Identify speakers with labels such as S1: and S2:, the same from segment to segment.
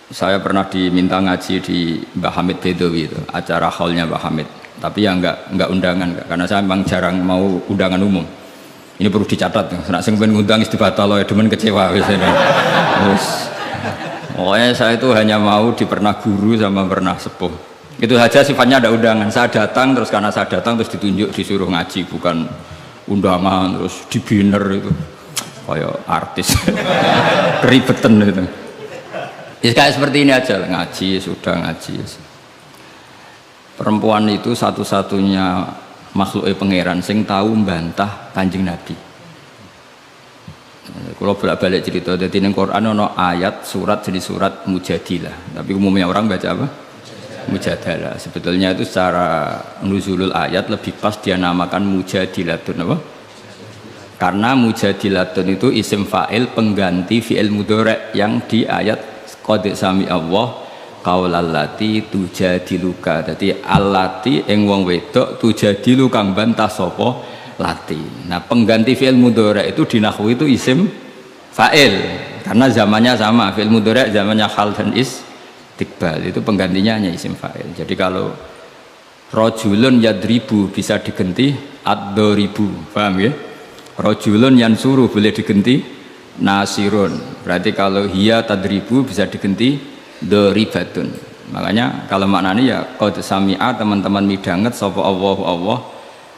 S1: Saya pernah diminta ngaji di Mbah Hamid Bedowi itu, acara haulnya Mbah Hamid. Tapi ya enggak undangan, karena saya memang jarang mau undangan umum. Ini perlu dicatat, nak sing ben ngundang istibatal ya demen kecewa biasanya. Terus, pokoknya saya itu hanya mau pernah guru sama pernah sepuh. Itu saja sifatnya ada undangan. Saya datang terus karena saya datang terus ditunjuk disuruh ngaji, bukan undangan terus di banner itu kayak artis keribetan gitu. Ya kayak seperti ini aja lah, ngaji sudah ngaji. Perempuan itu satu-satunya makhluk pangeran sing tahu membantah Kanjeng Nabi. Kalau bolak-balik cerita, jadi di Quran ada ayat surat jadi surat Mujadilah, tapi umumnya orang baca apa? Mujadalah. Sebetulnya itu secara nuzulul ayat lebih pas dia namakan Mujadilatun apa? Karena Mujadilatun itu isim fa'il pengganti fi'il mudhari' yang di ayat qad sami Allah qaulallati tujadiluka. Dadi allati ing wong wedok tujadilu kang bantah sapa lati. Nah, pengganti fi'il mudhari' itu di nahwu itu isim fa'il karena zamannya sama. Fi'il mudhari' zamannya hal dan istiqbal, itu penggantinya hanya isim fa'il. Jadi kalau rajulun yadribu bisa diganti ad-daribu, paham ya? Rajulun yansuru boleh diganti nasirun. Berarti kalau hiya tadribu bisa diganti doribatun. Makanya kalau maknanya ya qad sami'a, teman-teman midanget sapa Allah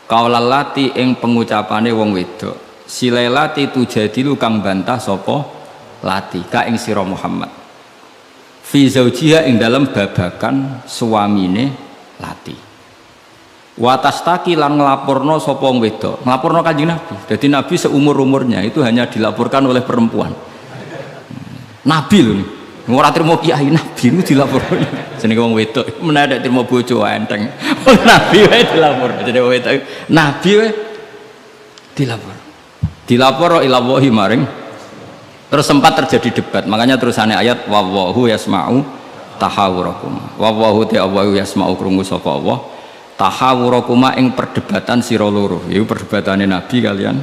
S1: qaulallati ing pengucapane wong wedok silailati tujadilu kang bantah sapa lati ka ing sira Muhammad fi zaujiha ing dalam babakan suamine lati. Watastaki lan nglaporno sapa wong wedok, nglaporno Kanjeng Nabi. Jadi Nabi seumur-umurnya itu hanya dilaporkan oleh perempuan. Nabi lho, ora trimo kiai Nabi itu dilaporkan. Jenenge wong wedok menawa trimo bojo enteng. Nabi wae dilapor. Jadi wong wedok Nabi wae dilapor. Dilapor ila wahi maring. Terus sempat terjadi debat. Makanya terusannya ayat wallahu yasma'u tahawurakum. Wallahu ta'ala yasma'u krungu sapa Allah. Tahawurakuma ing perdebatan sira loro. Itu perdebatane Nabi kalian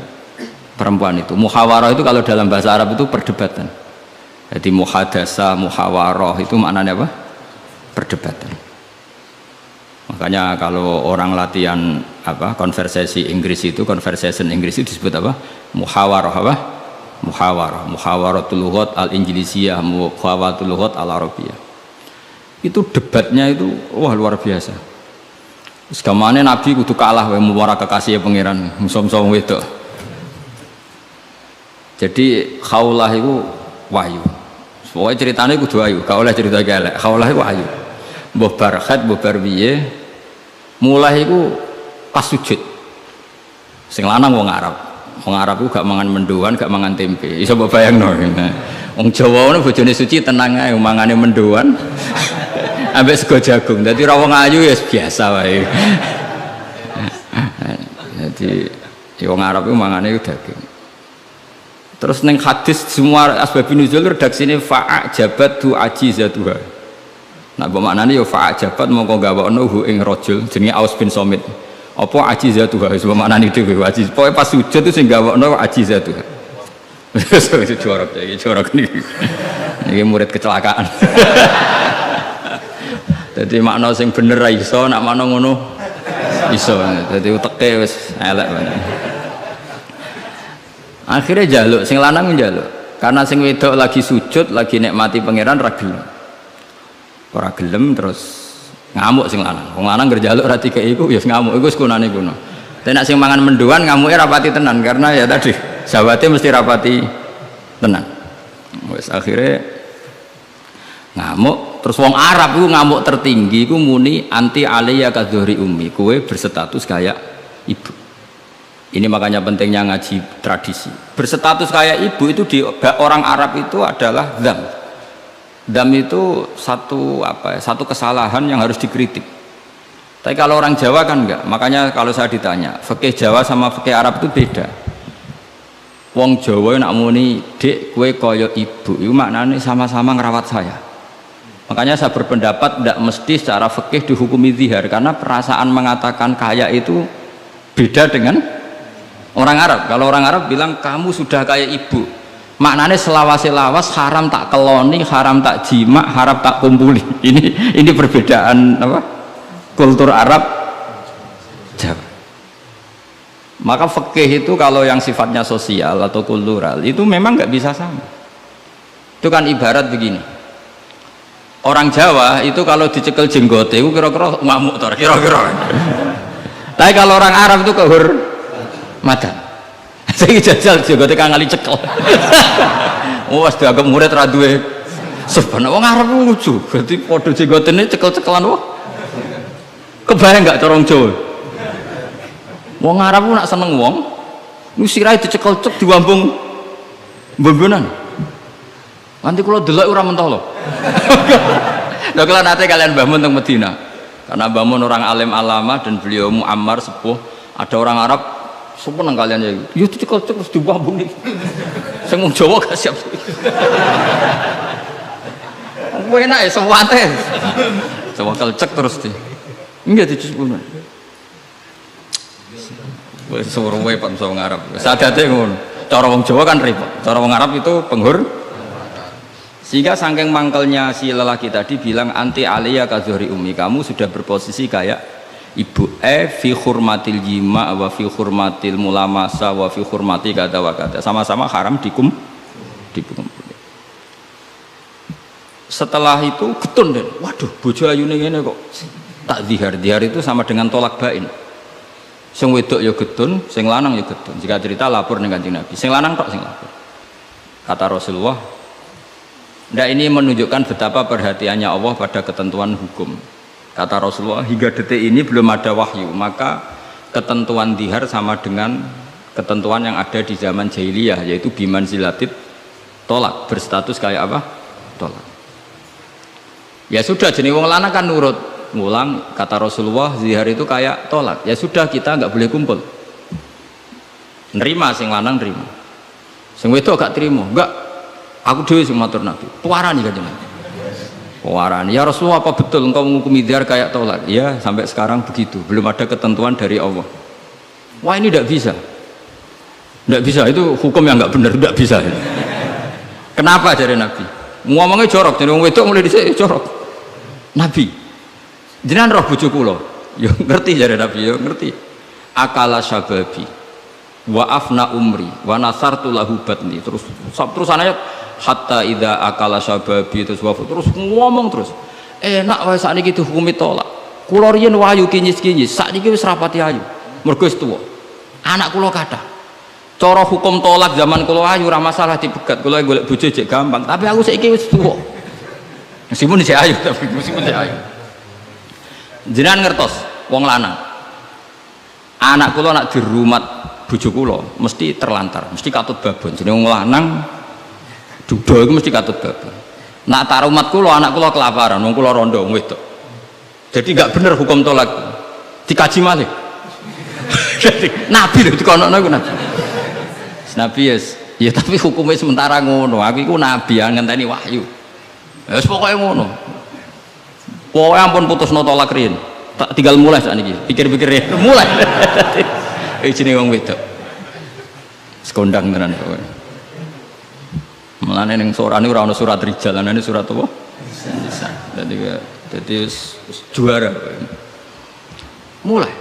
S1: perempuan itu. Muhawarah itu kalau dalam bahasa Arab itu perdebatan. Jadi muhadasa, muhawarah itu maknanya apa? Perdebatan. Makanya kalau orang latihan apa? Konversasi Inggris itu, conversation Inggris itu disebut apa? Muhawarah apa? Muhawarah. Muhawaratul lughat al-Injlisiyah, muhawaratul lughat al-Arabiyah. Itu debatnya itu wah luar biasa. Segamane Nabi kudu kalah wae muwara kekasih pangeran musa-musa wedok. Jadi khaulah itu wahyu. Pokoke ceritane kudu wahyu, gak oleh cerita elek. Khaulah itu wahyu. Mbah barkhat, mbah barbiye mulai iku pas sujud. Sing lanang wong Arab. Wong Arab iku gak mangan mendoan, gak mangan tempe. Iso mbok bayangno. Wong Jawa ngono bojone suci tenang ae mangane mendoan. Ambek sego jagung, jadi rawang ayu ya biasa wae. Jadi wong Arab itu mangane daging. Terus neng hadis semua asbabun nuzul redaksine fa'ajabatu ajizatuha. Nah bermaknane ya fa'ajabat mongko gawakno hu ing rajul jenenge Aus bin Somit. Apa ajizatuha wis bermaknane dhewe ajiz. Pokoke pas sujud itu sing gawakno ajizatuha. Wis jorok iki jorok niki. Niki murid kecelakaan. Jadi makna sing bener ra iso, nak makna ngono iso. Jadi uteke wis elek banget. Akhirnya jaluk, sing lanang njaluk. Karena sing wedok lagi sujud, lagi nikmati pangeran ra gelem. Ora gelem terus ngamuk sing lanang. Wong lanang ngerjaluk ra dikeki iku ya ngamuk iku sekunane kuno. Tapi nek sing mangan mendoan ngamuke rapati tenan karena ya tadi sawate mesti rapati tenan. Wis akhirnya ngamuk. Terus wong Arab itu ngamuk tertinggi itu muni anti aliyya kadhuri ummi, kowe berstatus kayak ibu. Ini makanya pentingnya ngaji tradisi. Berstatus kayak ibu itu di orang Arab itu adalah dzam. Dzam itu satu kesalahan yang harus dikritik. Tapi kalau orang Jawa kan enggak. Makanya kalau saya ditanya, fikih Jawa sama fikih Arab itu beda. Wong Jawa nak muni, "Dik, kowe kaya ibu." Itu maknanya sama-sama ngerawat saya. Makanya saya berpendapat tidak mesti secara fikih dihukumi zihar karena perasaan mengatakan kaya itu beda dengan orang Arab. Kalau orang Arab bilang kamu sudah kayak ibu, Maknanya selawas-lawas haram tak keloni, haram tak jima, haram tak kumpuli. Ini perbedaan apa? Kultur Arab Jawa. Maka fikih itu kalau yang sifatnya sosial atau kultural itu memang nggak bisa sama. Itu kan ibarat begini. Orang Jawa itu kalau dicekel jenggote itu kira-kira ngamuk tor, kira-kira. Tapi kalau orang Arab itu kehormatan. Saya jajal jenggote kang ngali cekel. Wes dianggap murid ra duwe sebenarnya wong Arab lucu. Berarti padha jenggotene cekel-cekelan wah. Kebayang enggak corong Jawa? Wong Arab nak seneng wong, nu sirahe dicekel-cek diwambung mbombonan. Nanti kula delok ora mentolo. Lha kula nate kalian Mbah Mun teng Medina. Karena Mbah Mun orang alim alama dan beliau muammar sepuh, ada orang Arab seneng kalian ya. Yo dicekel-cek terus diwambung nih. Sing wong Jawa gak siap. Kowe enak ya sewate. Sewakal cek terus di. Enggak dicekel. Wis suruh wae Pak wong Arab. Sadate ngono. Cara wong Jawa kan repot. Cara wong Arab itu sehingga saking mangkelnya si lelaki tadi bilang anti aliyah kadzuhri umi, kamu sudah berposisi kayak ibu fi hurmatil jima wa fi hurmatil mulamasa wa fi hurmati kata wa kata, sama-sama haram dikum. Setelah itu getun deh, waduh bojo ayune ngene kok tak dihar itu sama dengan tolak bain. Sing wedok ya getun, sing lanang ya getun. Jika cerita lapor ning Kanjeng Nabi, sing lanang tok sing lapor. Kata Rasulullah, nah ini menunjukkan betapa perhatiannya Allah pada ketentuan hukum. Kata Rasulullah, hingga detik ini belum ada wahyu, maka ketentuan dihar sama dengan ketentuan yang ada di zaman jahiliyah, yaitu biman zilatit tolak, berstatus kayak apa? Tolak. Ya sudah, jenis wong lanang kan nurut, ngulang. Kata Rasulullah, dihar itu kayak tolak. Ya sudah, kita nggak boleh kumpul. Nerima, sing lanang nerima. Sing wedok gak terima, enggak. Aku dewe sing matur Nabi. Tuarani Kanjeng Nabi. Tuarani. Ya Rasulullah, apa betul engkau menghukumi dihar kayak tolak? Ya, sampai sekarang begitu. Belum ada ketentuan dari Allah. Wah, ini tidak bisa. Tidak bisa, itu hukum yang nggak benar, tidak bisa. Kenapa dari Nabi? Ngomongnya jorok, jadi wong wedok mulai dhisik jorok. Nabi, jenengan roh bojo kula. Yo ngerti dari Nabi, yo ngerti. Akala syababi wa afna umri wa nasartu lahu batni. Terus ayat hatta idza akala syababi terus ngomong terus. Enak wae sakniki dihukumi tolak. Kula riyen wayu kinyis-kinyis, sakniki wis rapati ayu. Mergo wis tuwa. Anak kula kathah. Cara hukum tolak zaman kula ayu ora masalah dipegat, kula golek bojo jek gampang, tapi aku saiki wis tuwa. Meskipun isih ayu, tapi meskipun isih ayu. Jenengan ngertos wong lanang. Anak kula nak dirumat bojo kula mesti terlantar, mesti katut babon. Jenenge wong lanang duda iku mesti katut babon. Nak tarumat kula anak kula kelaparan, wong kula rondo wong wedok. Jadi enggak bener hukum tolak. Dikaji malih. Jadi Nabi lho dikono iku Nabi. Nabi ya tapi hukumnya sementara ngono. Aku iku nabi yang ngenteni wahyu. Ya wis pokoke ngono. Pokoke ampun putusno tolak riyen. Tak tinggal mulai sakniki. Pikir-pikir ya. Mulai. Jenenge wong wedok. Sekondang tenan pokoke. Mulane ning sorane ora ana surat rijal, ana surat apa? Nisa. Jadi juara. Mulai.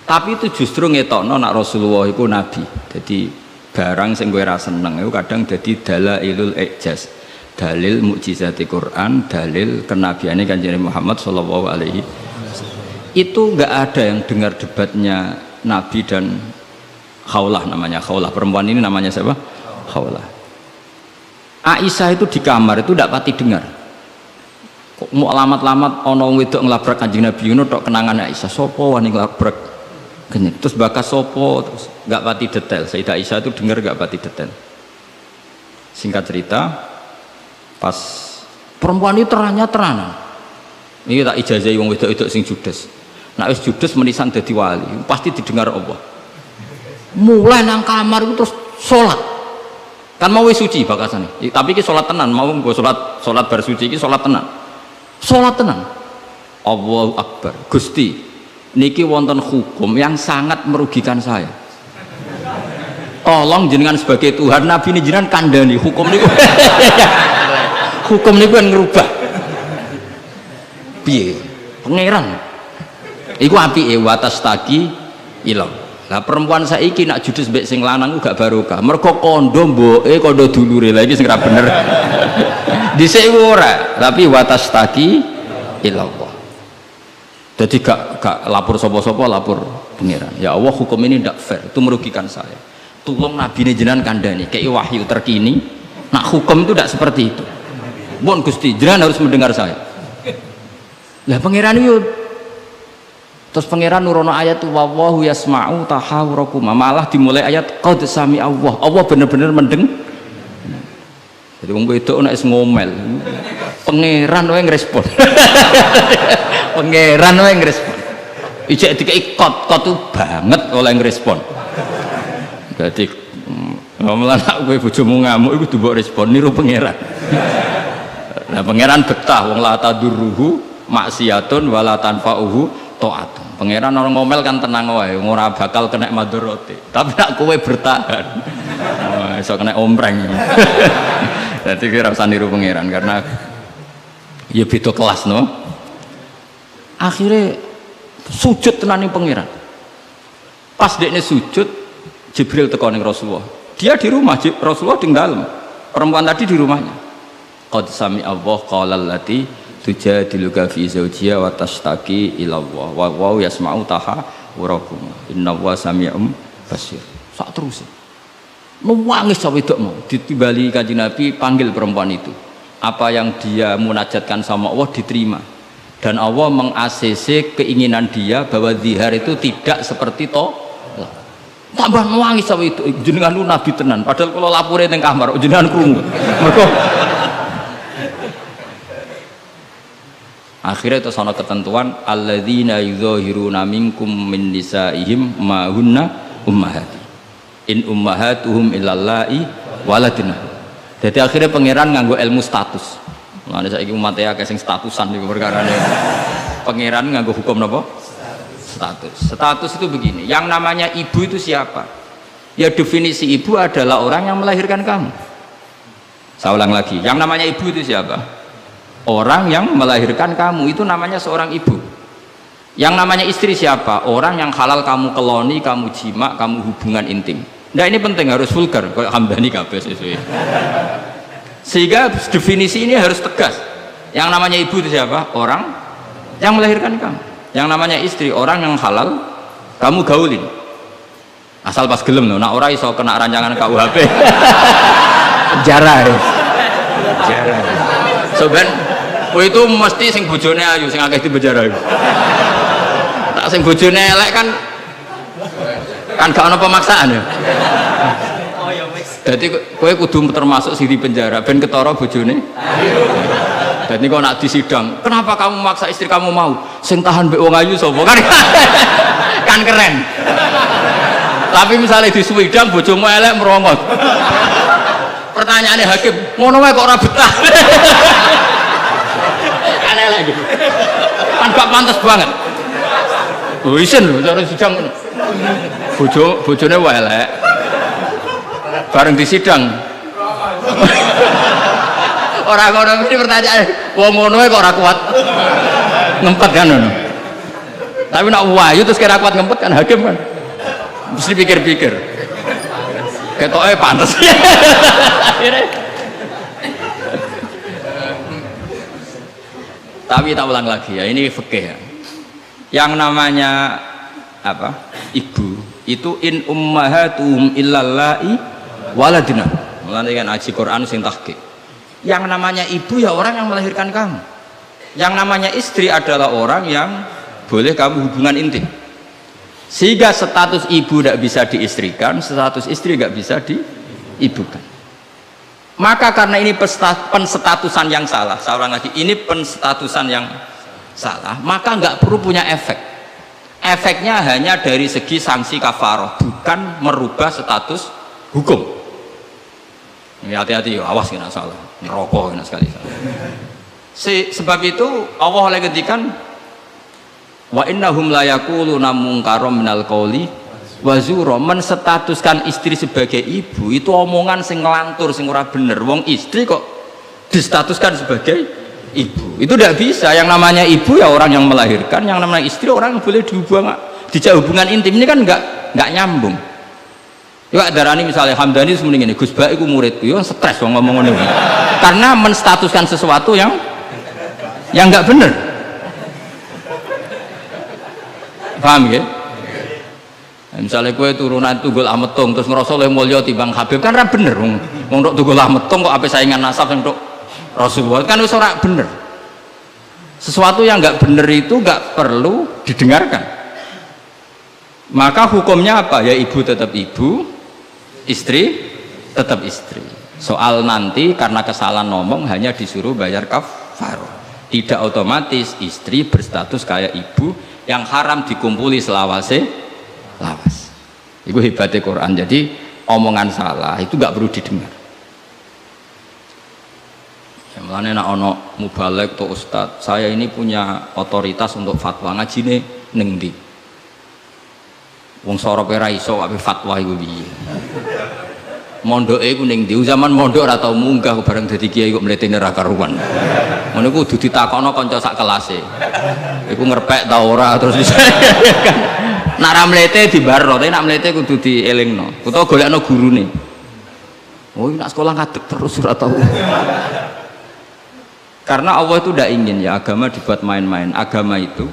S1: Tapi itu justru ngetokno nak Rasulullah itu nabi. Jadi barang sing kowe ra seneng itu kadang dadi dalailul ijaz, dalil mukjizati Quran, dalil kenabiane Kanjeng Muhammad sallallahu alaihi wasallam. Itu enggak ada yang dengar debatnya Nabi dan Khawlah, namanya Khawlah, perempuan ini namanya siapa? Khawlah. Aisyah itu di kamar itu ndak pati dengar. Kok mau alamat-alamat ana wong wedok nglabrak Kanjeng Nabi ngono tok kenangan Aisyah, sapa wani nglabrak? Terus bakas sopo, terus nggak pati detail. Sayyidah Aisyah itu dengar nggak pati detail. Singkat cerita, pas perempuan itu teranan. Ini tak ijazahi wong wedok-wedok sing judes. Nak wis judes menisan dadi wali, pasti didengar Allah. Mulai nang kamar itu terus sholat. Kan mau wis suci bakasane. Tapi iki sholat tenan, mau nggo sholat bar suci iki sholat tenan. Sholat tenan. Allahu Akbar. Gusti, niki wonten hukum yang sangat merugikan saya. tolong jenengan sebagai Tuhan, Nabi ini jenengan kandani hukum niku. Hukum niku kan ngerubah. Piye? Pangeran. Iku apike watas taki ilang. Lah perempuan saiki nak judes mbek sing lanang ku gak barokah. Mergo kondo mboke kondo dulure. Lah iki sing ra bener. Dhisik ora, tapi watas taki ilang. Jadi gak lapor sopo-sopo, lapor pangeran. Ya Allah, hukum ini tidak fair, itu merugikan saya. Tolong Nabi ini jenengan kandani, kayak wahyu terkini. Nah hukum itu tidak seperti itu. Mohon Gusti, jenengan harus mendengar saya. Lah pangeran itu, terus pangeran nurono ayat itu wallahu yasma'u tahawurakuma. Malah dimulai ayat qad sami Allah. Allah benar-benar mendeng. Jadi wong wedok nek ngomel, pangeran wae ngrespon. Pangeran wae ngrespon. Ijek dikei kot tuh banget oleh ngrespon. Dadi ngomelan kowe bojomu ngamuk iku mbok respon niru pangeran. Nah pangeran betah wong la tadurruhu maksiatun wala tanfa'uhu taatun. Pangeran orang ngomel kan tenang wae, ora bakal kena madharate. Tapi nek kowe bertahan, iso kena ompreng. Jadi kira usah niru pangeran karena ya beda kelas no. Akhirnya sujud tenani pangeran. Pas dekne sujud, Jibril teko ning Rasulullah. Dia di rumah, Rasulullah di dalam. Perempuan tadi di rumahnya. Qad sami Allah qala allati tujadiluka fi zawjiha wa tashtaki ila Allah wa wa yasma'u tahawurakum. Innallaha sami'un basir. Sak terus. Nangis wedok mau ditimbali Kanjeng Nabi panggil perempuan itu. Apa yang dia munajatkan sama Allah diterima. Dan Allah meng-ACC keinginan dia bahwa zihar itu tidak seperti tolak. Tambah nangis sama itu jenengan lu nabi tenan padahal kalau lapore ning kamar jenengan krungu. Mergo akhirnya itu sono ketentuan alladzina yuzahiruna minkum min nisaihim ma hunna ummahati in ummahatuhum illallahi waladina. Jadi akhirnya pangeran nganggo ilmu status. Nah, saiki umat ya kayak sing statusan niku perkarane. Pangeran nganggo hukum napa? Status. Status itu begini, yang namanya ibu itu siapa? Ya definisi ibu adalah orang yang melahirkan kamu. Saya ulang lagi, yang namanya ibu itu siapa? Orang yang melahirkan kamu, itu namanya seorang ibu. Yang namanya istri siapa? Orang yang halal kamu keloni, kamu jima, kamu hubungan intim. Nah ini penting, harus vulgar, kayak Hamdani kabeh sesuai. Sehingga definisi ini harus tegas. Yang namanya ibu itu siapa? Orang yang melahirkan kamu. Yang namanya istri, orang yang halal kamu gaulin. Asal pas gelem loh, nak ora iso kena rancangan KUHP. Penjara. Penjara. Soben, itu mesti sing bojone ayu, sing akeh di penjara. Tak sing bojone elek kan gak ono pemaksaan ya. Jadi kowe kudu termasuk sing di penjara ben ketara bojone. Dan ini kok nak disidang, kenapa kamu maksa istri kamu mau? Sing tahan mbek wong ayu sapa kan? Kan keren. Tapi misalnya di Swidang bojomu elek merongot. Pertanyaannya hakim, ngono wae kok ora betah. Kan elek gitu. Kan gak pantas banget. Oh isin lho cara sidang ngono. Bojone wae elek. Bareng di sidang. Orang-orang ini pertanyaan, wong ngono kok ora kuat ngempet kan ngono. Tapi nak wayu terus kira kuat ngempet kan hakim kan. Mesti pikir-pikir. Ketoke pantes. Tapi tak ulang lagi ya, ini fikih ya. Yang namanya apa? Ibu itu in ummahatuhum illallahi waladina. Mulane kan aji Quran sing tahqiq. Yang namanya ibu ya orang yang melahirkan kamu. Yang namanya istri adalah orang yang boleh kamu hubungan intim. Sehingga status ibu tidak bisa diistrikan, status istri tidak bisa diibukan. Maka karena ini penstatusan yang salah, saya ulang lagi, ini penstatusan yang salah, maka nggak perlu punya efek. Efeknya hanya dari segi sanksi kafaroh, bukan merubah status hukum. Ini hati-hati, awas kena salah, ngerokok kena sekali salah. Sebab itu Allah oleh ketikan wa innahum la yaquluna munkaram minal qauli Wazuro menstatuskan istri sebagai ibu itu omongan sing ngelantur sing ora bener. Wong istri kok distatuskan sebagai ibu, itu tidak bisa. Yang namanya ibu ya orang yang melahirkan, yang namanya istri orang yang boleh dijak hubungan intim. Ini kan nggak nyambung. Ya darani misalnya Hamdani semuanya ini Gus Ba iku muridku, yo stres wong ngomong ngono. Karena menstatuskan sesuatu yang nggak bener. Paham ya? Misalnya kue turunan Tunggul Ametung terus ngerasa oleh mulia timbang Habib kan ra bener wong tok Tunggul Ametung kok ape saingan nasab yang tok Rasulullah kan wis ora bener. Sesuatu yang nggak bener itu nggak perlu didengarkan. Maka hukumnya apa? Ya ibu tetap ibu, istri tetap istri. Soal nanti karena kesalahan ngomong hanya disuruh bayar kafarah. Tidak otomatis istri berstatus kayak ibu yang haram dikumpuli selawase lawas. Itu hebatnya Quran. Jadi omongan salah itu nggak perlu didengar. Ya, mulane nek ana mubalek atau ustad, saya ini punya otoritas untuk fatwa ngajine ning ndi. Wong sorope ra iso wae fatwa iku piye. Mondoke iku ning ndi? Zaman mondok ora tau munggah bareng dadi kiai kok mletene ra karuan. Ngono iku kudu ditakokno kanca sak kelase. Iku ngerpek ta ora terus nak ra mlete dibarno, tapi nak mlete kudu dielingno. Utawa golekno gurune. Oh, nak sekolah ngadeg terus ora tau. Karena Allah itu tidak ingin ya agama dibuat main-main. Agama itu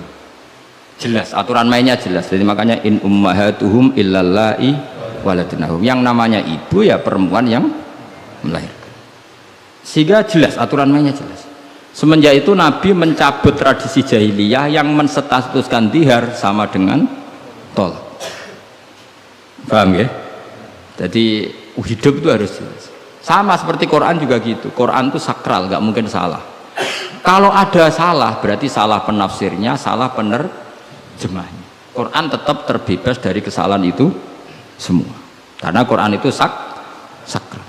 S1: jelas, aturan mainnya jelas. Jadi makanya in ummahatuhum illallai waladunahum. Yang namanya ibu ya perempuan yang melahirkan. Sehingga jelas, aturan mainnya jelas. Semenjak itu Nabi mencabut tradisi jahiliyah yang menstatuskan dihar sama dengan tolak. Paham ya? Jadi hidup itu harus jelas. Sama seperti Quran juga gitu. Quran itu sakral, nggak mungkin salah. Kalau ada salah berarti salah penafsirnya, salah penerjemahnya. Quran tetap terbebas dari kesalahan itu semua. Karena Quran itu sakral.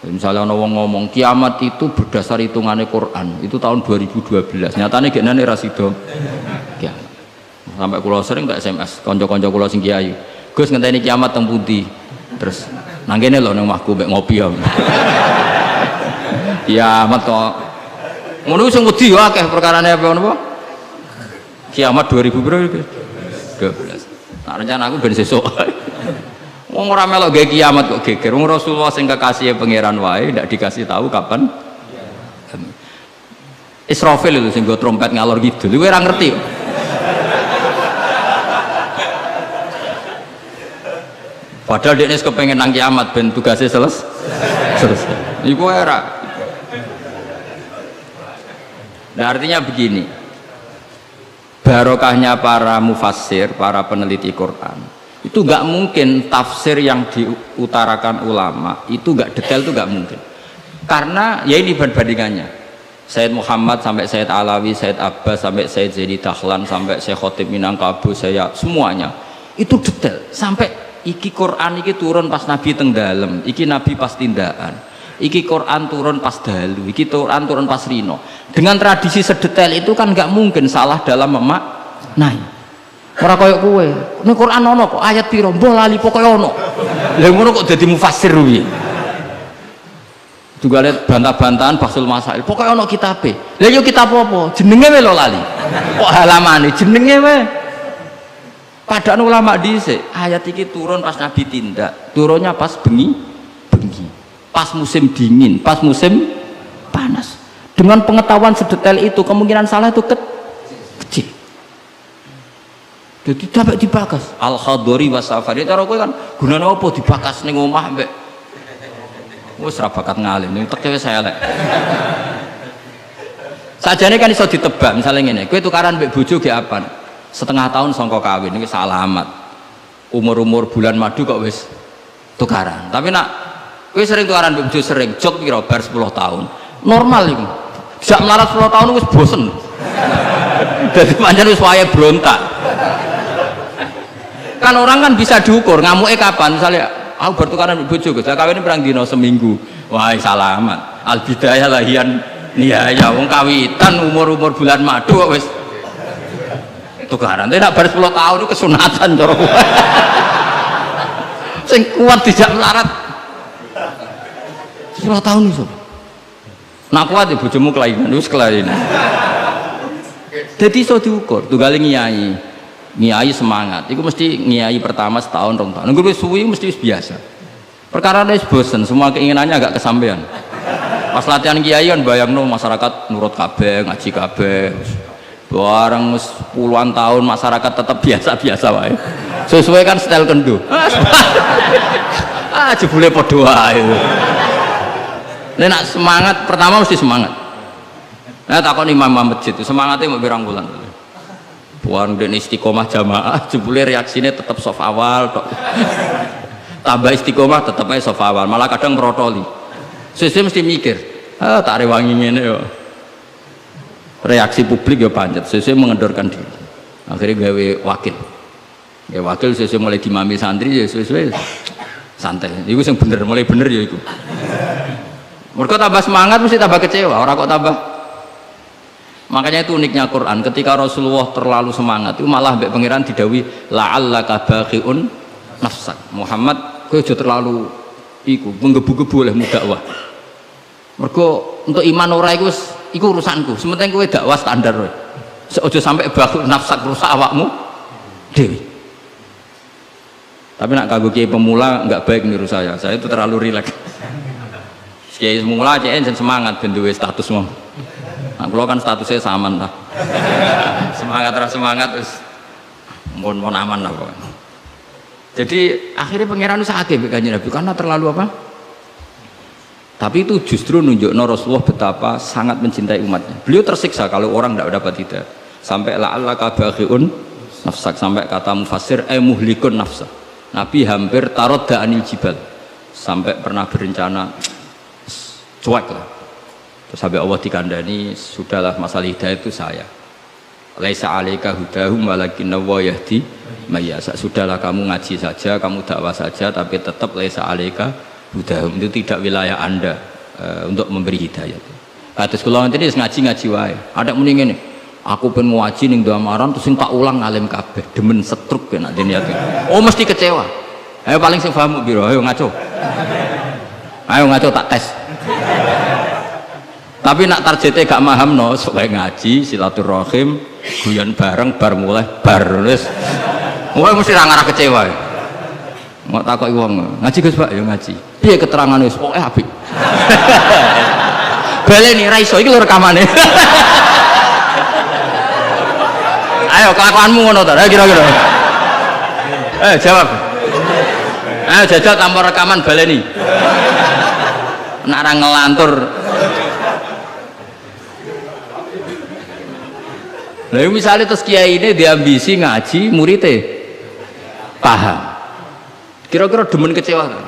S1: Misalnya orang ngomong kiamat itu berdasar hitungannya Quran, itu tahun 2012. Nyatanya genane rasido kiamat. Sampai kulo sering tak SMS konco-konco kulo sing kiai. Gus ngenteni kiamat teng pundi? Terus nang kene lho nang omahku mbek ngopi ya. Kiamat kok. Ngono sing wedi yo akeh perkarane apa napa? Kiamat 2012. Nah, rencana aku ben sesuk. Wong ora melok gawe kiamat kok geger. Wong Rasulullah sing kekasih pangeran wae ndak dikasih tahu kapan. Israfil itu sing go trompet ngalor gitu. Kowe ora ngerti kok. Padahal dia kepengen nang kiamat ben tugasnya selesai. Iku era. Nah, artinya begini. Barokahnya para mufassir, para peneliti Quran. Itu nggak mungkin tafsir yang diutarakan ulama itu nggak detail, itu nggak mungkin. Karena ya ini perbandingannya. Sayyid Muhammad sampai Sayyid Alawi, Sayyid Abbas sampai Sayyid Zaidi Dahlan sampai Syekh Khotib Minangkabau, saya semuanya itu detail sampai iki Quran iki turun pas Nabi teng dalem, iki Nabi pas tindakan, iki Quran turun pas dalu, iki Quran turun pas rino. Dengan tradisi sedetail itu kan nggak mungkin salah dalam memaknai. Ora koyo kowe. Ning Quran ono kok ayat piro mbah lali pokoke ono. Lah ngono kok dadi mufassir piye? Juga lihat bantah-bantahan Basul Masail. Pokoke ono kitabe. Lah yo kitab apa? Jenenge wae lho lali. Kok halamane jenenge wae. Padahal ulama dhisik ayat iki turun pas Nabi tindak, turunnya pas bengi, pas musim dingin, pas musim panas. Dengan pengetahuan sedetail itu kemungkinan salah itu kecil. Jadi dapat dibakas. Al-Khadori wasafari. Cara kowe kan gunane apa dibakas ning omah mbek. Wis ra bakat ngalim, ning teke saya elek. Sajane kan iso ditebak, misalnya ngene, kowe tukaran mbek bojo ge apaan? Setengah tahun songkok kawin ini salah amat. Umur bulan madu kok wis tukaran. Tapi nak kowe sering tukaran mbek bojo sering jok piro bar 10 tahun. Normal iku. Sak melarat 10 tahun wis bosen. Dadi pancen wis wayahe brontak. Kan orang kan bisa diukur ngamuke kapan. Misalnya aku bertukaran mbek bojo, Gus. Kawin perang dino seminggu. Wah, salah amat. Al bidayah lahian nihaya wong kawitan umur bulan madu kok wis tukaran. Tapi nak bar 10 tahun itu kesunatan cara sing kuat tidak melarat 10 tahun itu. Nak kuat ya bojomu kelainan, wis kelainan. Jadi iso diukur, tunggale ngiyai semangat. Iku mesti ngiyai pertama setahun 2 tahun. Nunggu wis suwi mesti wis biasa. Perkara wis bosen, semua keinginannya agak kesampaian. Pas latihan kiai kan bayangno masyarakat nurut kabeh, ngaji kabeh. Bareng puluhan tahun masyarakat tetap biasa-biasa wae. Sesuai kan style kendo. Jebule padha wae. Nek semangat pertama mesti semangat. Nah takon imam masjid itu semangatnya mau pirang bulan. Buang dan istiqomah jamaah, jebule reaksinya tetap soft awal tok. Tambah istiqomah tetap aja soft awal, malah kadang merotoli. Sesuai mesti mikir, tak rewangi ngene yo. Reaksi publik ya pancet, sesuai mengendorkan diri. Akhirnya gawe wakil. Ya wakil sesuai mulai dimami santri ya sesuai santai. Iku sing bener, mulai bener ya iku. Mereka tambah semangat mesti tambah kecewa, orang kok tambah. Makanya itu uniknya Quran, ketika Rasulullah terlalu semangat itu malah mbek pangeran didawi la'allaka baqiun nafsak. Muhammad kowe aja terlalu iku menggebu-gebu oleh dakwah. Mergo untuk iman ora iku urusanku, sementing kowe dakwah standar wae. Aja sampai baqiun nafsak rusak awakmu dhewe. Tapi nak kanggo kiai pemula enggak baik niru saya itu terlalu rileks. Kiai semula cek semangat ben duwe status mong. Nah, kalau kan statusnya saman lah. Semangat terus semangat terus mohon aman lah pokoknya. Jadi akhirnya pangeran itu sakit Kanjeng Nabi karena terlalu apa? Tapi itu justru nunjukno Rasulullah betapa sangat mencintai umatnya. Beliau tersiksa kalau orang tidak dapat hidayah. Sampai la'allaka baqiun nafsak, sampai kata mufassir muhlikun nafsa. Nabi hampir tarodda anil jibal. Sampai pernah berencana cuek lah. Terus sampai Allah dikandani, sudahlah masalah hidayah itu saya. Laisa 'alaika hudahum walakinna wa yahdi may yasha. Sudahlah kamu ngaji saja, kamu dakwah saja, tapi tetap laisa 'alaika hudahum, itu tidak wilayah Anda untuk memberi hidayah. Terus kula ngene ngaji wae. Ada muni ngene, aku pengen ngaji ning Damaran terus sing tak ulang alim kabeh, demen setruk ben nek niat. Oh mesti kecewa. Ayo paling sing paham piro? Ayo ngaco. Ayo ngaco tak tes. Tapi nak targetnya gak paham no, supaya ngaji, silaturahim, guyon bareng, bar mulai, bar nulis. Wah mesti ngarah kecewa. Mau takut uang ngaji Gus Pak, ya ngaji. Iya keterangan wis, apik. Baleni ra iso iki lho rekamane. Ayo kelakuanmu ngono ta, kira-kira. Jawab. Ayo jajal tanpa rekaman baleni. Nak ra ngelantur. Nah, misalnya terus kiai ini diambisi ngaji muridnya paham. Kira-kira demen kecewa kan?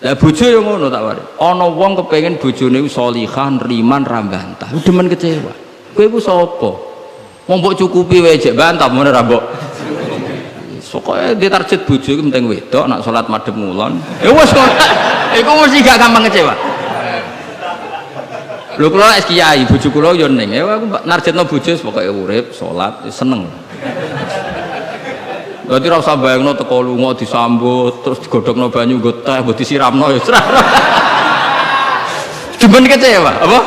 S1: Lah bojo yang ngono tak wari. Ana wong kepengin bojone sholihah, riman, ra bantah. Demen kecewa. Kowe iku sapa? Wong mbok cukupi wae jek bantah men ra mbok. Pokoke ditarget bojo iku penting wedok nak salat madhep ngulon. Ya wis kok. Iku mesti gak gampang kecewa. Lho kula es kiai bojo kula yo ning. Ya aku narjetno bojo pokoke urip, salat, seneng. Berarti ora usah bayangno teko lunga disambut, terus digodhogno banyu nggo teh, mbok disiramno ya. Demen kecewa, apa?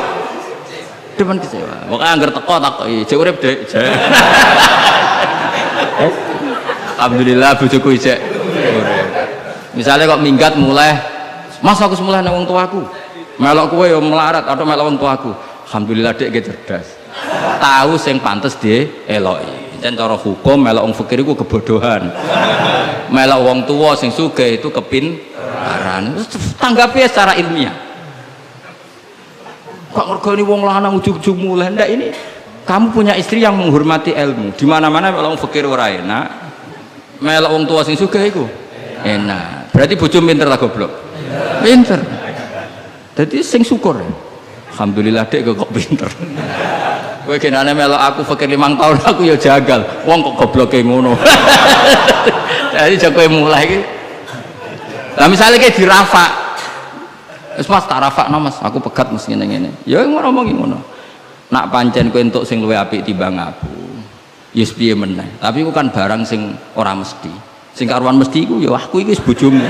S1: Demen kecewa. Pokoke anggar teko takoki, jek urip, Dik. Alhamdulillah bojoku isek urip. Misale kok minggat mulai, Mas aku semula nang wong tuaku. Melok kowe yo melarat atau melok wong tuaku. Alhamdulillah Dik cerdas. Tahu sing pantes dieloki. Dan cara hukum melok wong fakir iku kebodohan. Melok wong tua sing sugih itu kepintaran. Tanggapi secara ilmiah. Kok ngergoni wong lanang ujug-ujug mulai ndak ini kamu punya istri yang menghormati ilmu. Di mana-mana melok wong fakir ora enak. Melok wong tua sing sugih iku enak. Berarti bojo pinter ta goblok? Pinter. Jadi sing syukur ya. Alhamdulillah Dek kok pinter. Kowe genane melok aku fakir 5 tahun aku ya jagal. Wong kok gobloke ngono. Jadi jek kowe mulai iki. Lah misale kayak dirafak. Wis Mas tak rafakno Mas, aku pegat mesti ngene-ngene. Ya ngomong ngono. Nak pancen kowe entuk sing luwih apik timbang aku. Ya piye meneh. Tapi iku kan barang sing ora mesti. Sing karuan mesti iku ya aku iki wis bojomu.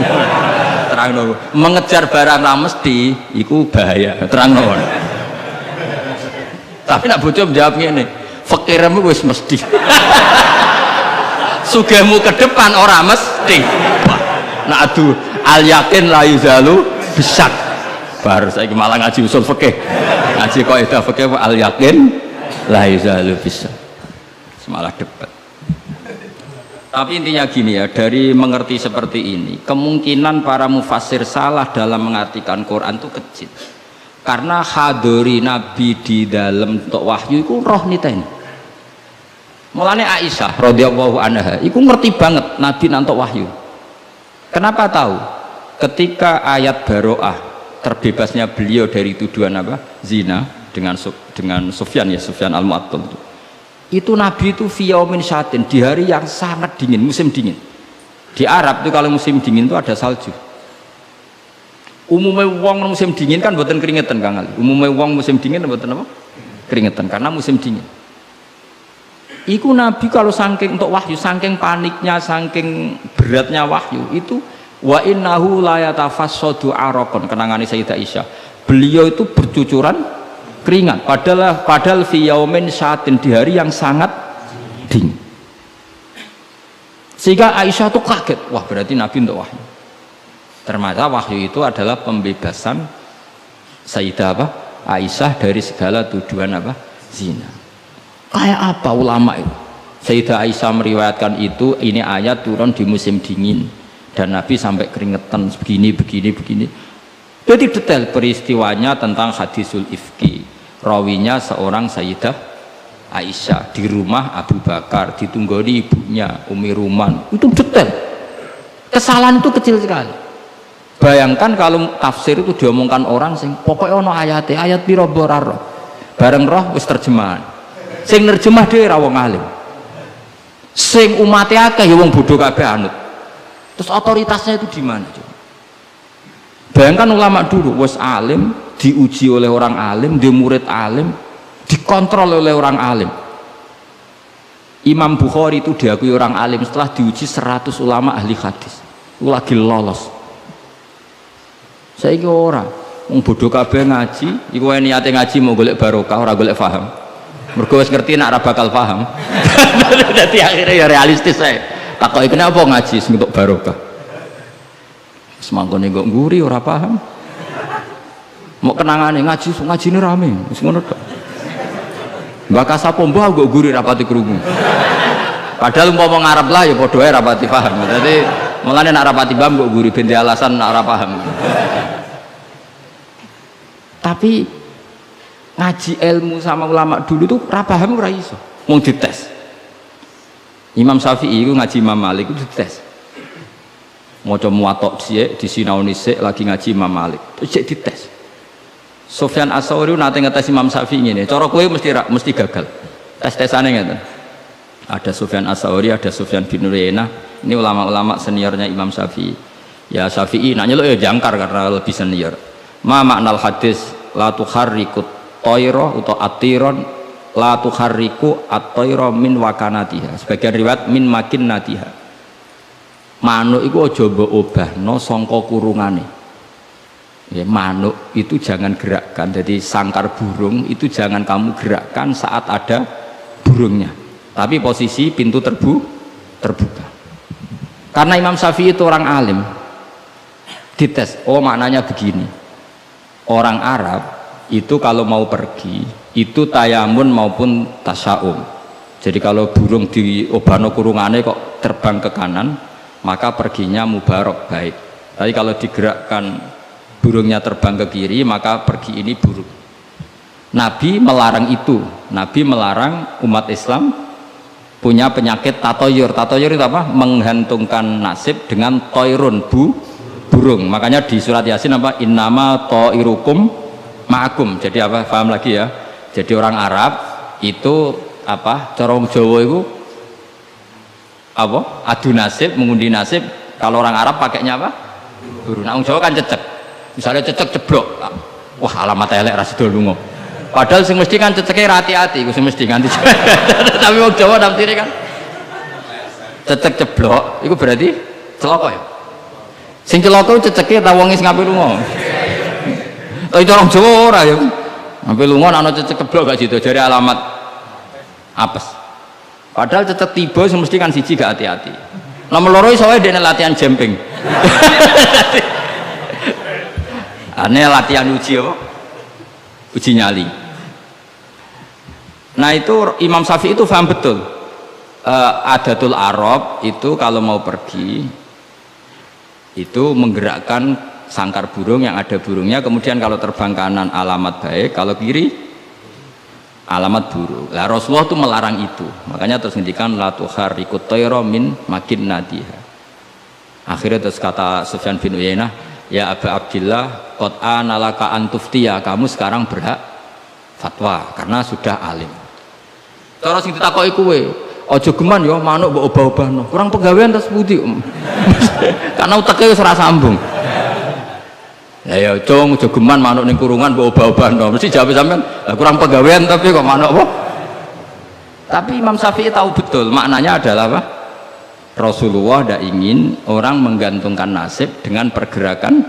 S1: Terangno. Mengejar barang ora mesti iku bahaya. Terangno. Tapi nak bojo jawab ngene, fakirmu wis mesti. Sugihmu ke depan ora mesti. Nak adu al yakin la yuzalu bisak. Bar saiki malah ngaji usul fikih. Ngaji kaidah fikih al yakin la yuzalu bisak. Semalah debat. Tapi intinya gini ya, dari mengerti seperti ini, kemungkinan para mufassir salah dalam mengartikan Quran itu kecil. Karena hadori Nabi di dalam untuk wahyu itu roh niteni. Mulane Aisyah radhiyallahu anha itu ngerti banget Nabi nantok wahyu. Kenapa tahu? Ketika ayat Baro'ah, terbebasnya beliau dari tuduhan apa? Zina dengan Sufyan ya, Sufyan al-Mu'attal itu Nabi itu fi yaumin syatin, di hari yang sangat dingin, musim dingin. Di Arab itu kalau musim dingin itu ada salju. Umumnya wong musim dingin kan buatan keringetan Kang Ali. Umumnya wong musim dingin buatan apa? Keringetan karena musim dingin. Iku Nabi kalau saking untuk wahyu, saking paniknya, saking beratnya wahyu itu wa innahu la yatafassadu araqan, kenangane Sayyidah Aisyah. Beliau itu bercucuran keringat padahal fi yaumin syatin, di hari yang sangat dingin. Sehingga Aisyah tuh kaget, wah berarti Nabi untuk wahyu. Ternyata wahyu itu adalah pembebasan Sayyidah apa? Aisyah dari segala tuduhan apa? Zina. Kayak apa ulama itu? Sayyidah Aisyah meriwayatkan itu, ini ayat turun di musim dingin dan Nabi sampai keringetan begini. Jadi detail peristiwanya tentang hadisul ifki. Rawinya seorang Sayyidah Aisyah di rumah Abu Bakar, ditunggoni ibunya Umi Ruman. Itu detail. Kesalahan itu kecil sekali. Bayangkan kalau tafsir itu diomongkan orang sing pokoknya ono ayat piro boraro. Bareng roh wis terjemahan. Sing nerjemah dhewe ra wong alim. Sing umate akeh ya wong bodho kabeh anut. Terus otoritasnya itu di mana? Bayangkan ulama dulu wis alim, diuji oleh orang alim, dia murid alim, dikontrol oleh orang alim. Imam Bukhari itu diakui orang alim setelah diuji 100 ulama ahli hadis. Itu lagi lolos. Saiki ora, wong bodho kabeh ngaji, iku niate ngaji mau golek barokah, ora golek paham. Mergo wis ngerti nek ora bakal paham. Dadi akhirnya ya realistis ae. Takoki kenapa ngaji sing untuk barokah. Semangkone kok nguri ora paham. Mau kenangane ngaji ini rame, wis ngono tok. Mbak Kasapo mbah kok nguri rapati krungu. Padahal umpama ngarep lah ya padha ae rapati paham. Dadi mulane nek rapati paham kok nguri ben alasan nek ora paham. Tapi ngaji ilmu sama ulama dulu tuh ora paham ora iso. Wong dites. Imam Syafi'i itu ngaji Imam Malik itu dites. Maca muwatta sik disinaoni sik lagi ngaji Imam Malik terus cek dites. Sufyan Ats-Tsauri nate ngetes Imam Syafi'i ngene, cara kowe mesti gagal. Tes-tesane ngeten. Ada Sufyan Ats-Tsauri, ada Sufyan bin Uyainah, ini ulama-ulama seniornya Imam Syafi'i. Ya Syafi'i nak nyeluk ya jangkar karena lebih senior. Ma maknal hadis la tuharrikut tayra utawa atiron la tuharriku at-tayra min wakanatiha. Sebagian riwayat min makinnatiha. Manuk itu aja mbok obahno sangka kurungane. Ya, manuk itu jangan gerakkan. Jadi sangkar burung itu jangan kamu gerakkan saat ada burungnya. Tapi posisi pintu terbuka. Karena Imam Syafi'i itu orang alim. Dites, oh maknanya begini. Orang Arab itu kalau mau pergi itu tayamun maupun tasyaum. Jadi kalau burung di obahno kurungane kok terbang ke kanan, maka perginya mubarak baik. Tapi kalau digerakkan burungnya terbang ke kiri, maka pergi ini buruk. Nabi melarang itu. Nabi melarang umat Islam punya penyakit tatoyur. Tatoyur itu apa? Menggantungkan nasib dengan toirun, burung. Makanya di surat Yasin apa? Innama toirukum ma'akum. Jadi apa? Paham lagi ya? Jadi orang Arab itu apa? Corong Jawa itu apa? Adu nasib, mengundi nasib. Kalau orang Arab pakainya apa? Burung. Nah, Jawa kan cecek. Misalnya cecek ceblok. Wah, alamat elek ra sida lunga. Padahal sing mesti kan ceceke hati-hati, iku sing mesti nganti. Tapi wong Jawa nafsire kan cecek ceblok, iku berarti celaka ya. Sing celaka ceceke ta wong sing ngape lunga. Tapi orang Jawa ora ya. Ngape lunga ana cecek ceblok gak sido jare alamat apes. Padahal cecek tiba sing mesti kan siji gak hati-hati. Nomor loro iso wae dene latihan jumping. Ane latihan uji apa? Uji nyali. Nah itu Imam Syafi'i itu paham betul. Adatul Arab itu kalau mau pergi itu menggerakkan sangkar burung yang ada burungnya, kemudian kalau terbang kanan alamat baik, kalau kiri alamat buruk. Lah Rasulullah itu melarang itu, makanya terus ngendikan la tuharrikut tayra min makinnatiha. Akhirnya terus kata Sufyan bin Uyainah, ya Abu Abdillah qad analaka antuftiya, kamu sekarang berhak fatwa karena sudah alim. Cara sing ditakoki kowe, aja geman ya manuk mbok obah-obahno. Kurang pegawaian terus pundi. Karena uteke wis ora sambung. Ya ya cung aja geman manuk ning kurungan mbok obah-obahno. Mesti jawab sampean, kurang pegawaian tapi kok manuk apa? Tapi Imam Syafi'i tahu betul maknanya adalah apa? Rasulullah tidak ingin orang menggantungkan nasib dengan pergerakan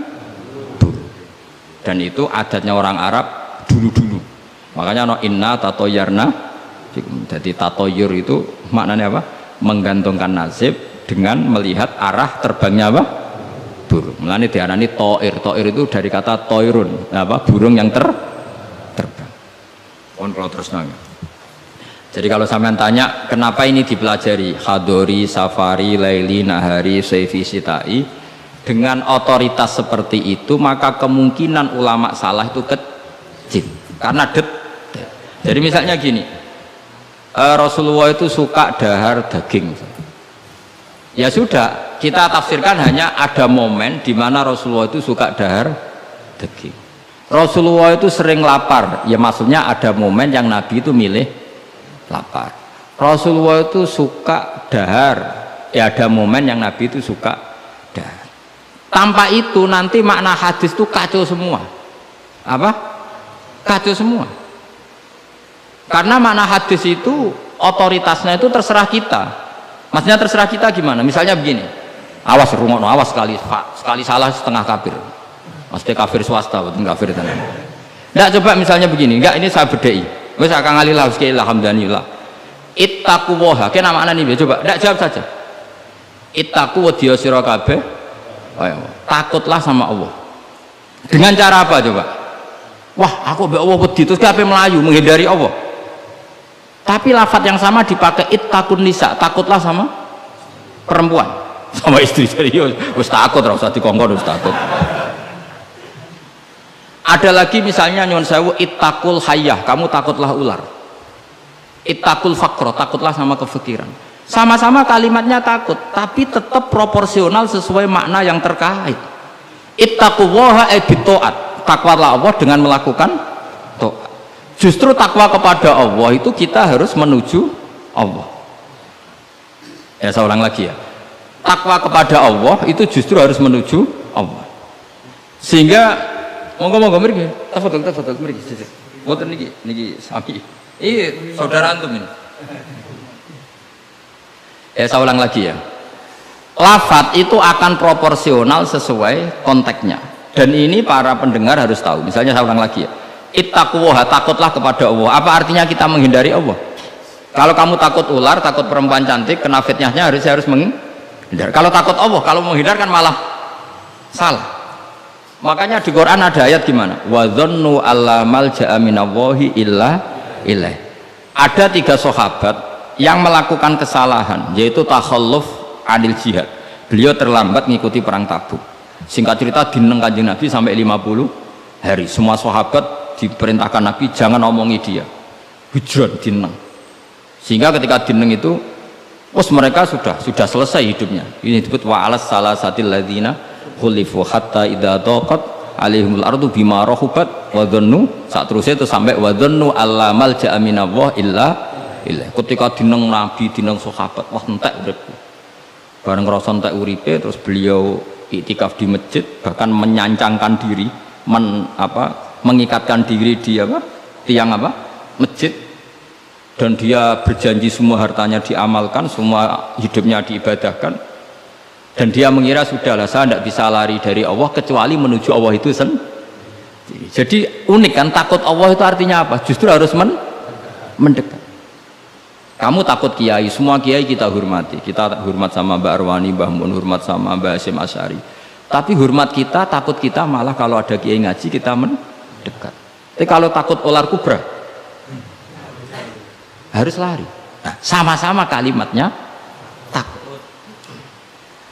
S1: burung. Dan itu adatnya orang Arab dulu-dulu. Makanya no inna tatoyarna. Jadi tatoyur itu maknanya apa? Menggantungkan nasib dengan melihat arah terbangnya apa? Burung. Mulane diarani toir. Toir itu dari kata toirun, apa? Burung yang terbang. Kalau terus nanya. Jadi kalau sampean tanya kenapa ini dipelajari hadori, safari, laili, nahari, saifi, sitai, dengan otoritas seperti itu maka kemungkinan ulama salah itu kecil karena jadi misalnya gini, Rasulullah itu suka dahar daging, ya sudah kita tafsirkan hanya ada momen di mana Rasulullah itu suka dahar daging. Rasulullah itu sering lapar, ya maksudnya ada momen yang Nabi itu milih lapar. Rasulullah itu suka dahar, ya ada momen yang Nabi itu suka dahar. Tanpa itu nanti makna hadis itu kacau semua. Apa? Kacau semua. Karena makna hadis itu otoritasnya itu terserah kita. Maksudnya terserah kita gimana? Misalnya begini, awas rungokno, awas sekali salah setengah kafir. Maksudnya kafir swasta, bukan kafir tenan. Enggak, coba misalnya begini, enggak ini saya bedai. Wes akan ngalilah sekali alhamdulillah. Ittaqu waha, kena makna nih coba, enggak jawab saja. Ittaqu wadiya sira kabeh. Takutlah sama Allah. Dengan cara apa coba? Wah, aku mbek Allah wedi terus kabeh melayu menghindari Allah. Tapi lafaz yang sama dipakai ittaqun nisa, takutlah sama perempuan, sama istri. Serius, wis takut ora usah dikongkon wis takut. Ada lagi misalnya nyuwun sewu ittaqul hayyah, kamu takutlah ular. Ittaqul faqra, takutlah sama kefikiran. Sama-sama kalimatnya takut, tapi tetap proporsional sesuai makna yang terkait. Ittaqullaha bitaat, takwalah Allah dengan melakukan taat. Justru takwa kepada Allah itu kita harus menuju Allah. Ya saya ulang lagi ya. Takwa kepada Allah itu justru harus menuju Allah. Sehingga monggo mriki, tafadhol mriki. Mboten niki sami. Ini saudara antum ini. Ya saya ulang lagi ya. Lafaz itu akan proporsional sesuai konteksnya. Dan ini para pendengar harus tahu. Misalnya saya ulang lagi ya. Ittaqullaha, takutlah kepada Allah. Apa artinya kita menghindari Allah? Kalau kamu takut ular, takut perempuan cantik, kena fitnahnya harus menghindar. Kalau takut Allah, kalau menghindar kan malah salah. Makanya di Quran ada ayat gimana? Wa dzannu alla malja'a minallahi illa ilaih. Ada 3 sahabat yang melakukan kesalahan, yaitu takhalluf anil jihad. Beliau terlambat mengikuti perang Tabuk. Singkat cerita dineng Kanjeng Nabi sampai 50 hari. Semua sahabat diperintahkan Nabi jangan omongi dia, hijrah dineng. Sehingga ketika dineng itu mereka sudah selesai hidupnya. Ini disebut wa alas salasatil ladzina khulifu hatta idza daqat alaihimul ardu bima rahubat wa dhannu, saat terusnya itu sampai wa dhannu alla malja'a minallah illa ilaihi. Ketika dineng Nabi, dineng sahabat, wah entek uripku. Bareng ngrasa entek uripe, terus beliau iktikaf di masjid, bahkan menyancangkan diri, mengikatkan diri di tiang apa? Masjid, dan dia berjanji semua hartanya diamalkan, semua hidupnya diibadahkan, dan dia mengira sudahlah saya tidak bisa lari dari Allah kecuali menuju Allah itu sendiri. Jadi unik kan, takut Allah itu artinya apa? Justru harus mendekat. Kamu takut kiai, semua kiai kita hormati, kita hormat sama Mbak Arwani, Mbah Mun, hormat sama Mbah Hasyim Asy'ari. Tapi hormat kita, takut kita malah kalau ada kiai ngaji kita mendekat. Tapi kalau takut ular kubra harus lari. Nah, sama-sama kalimatnya takut.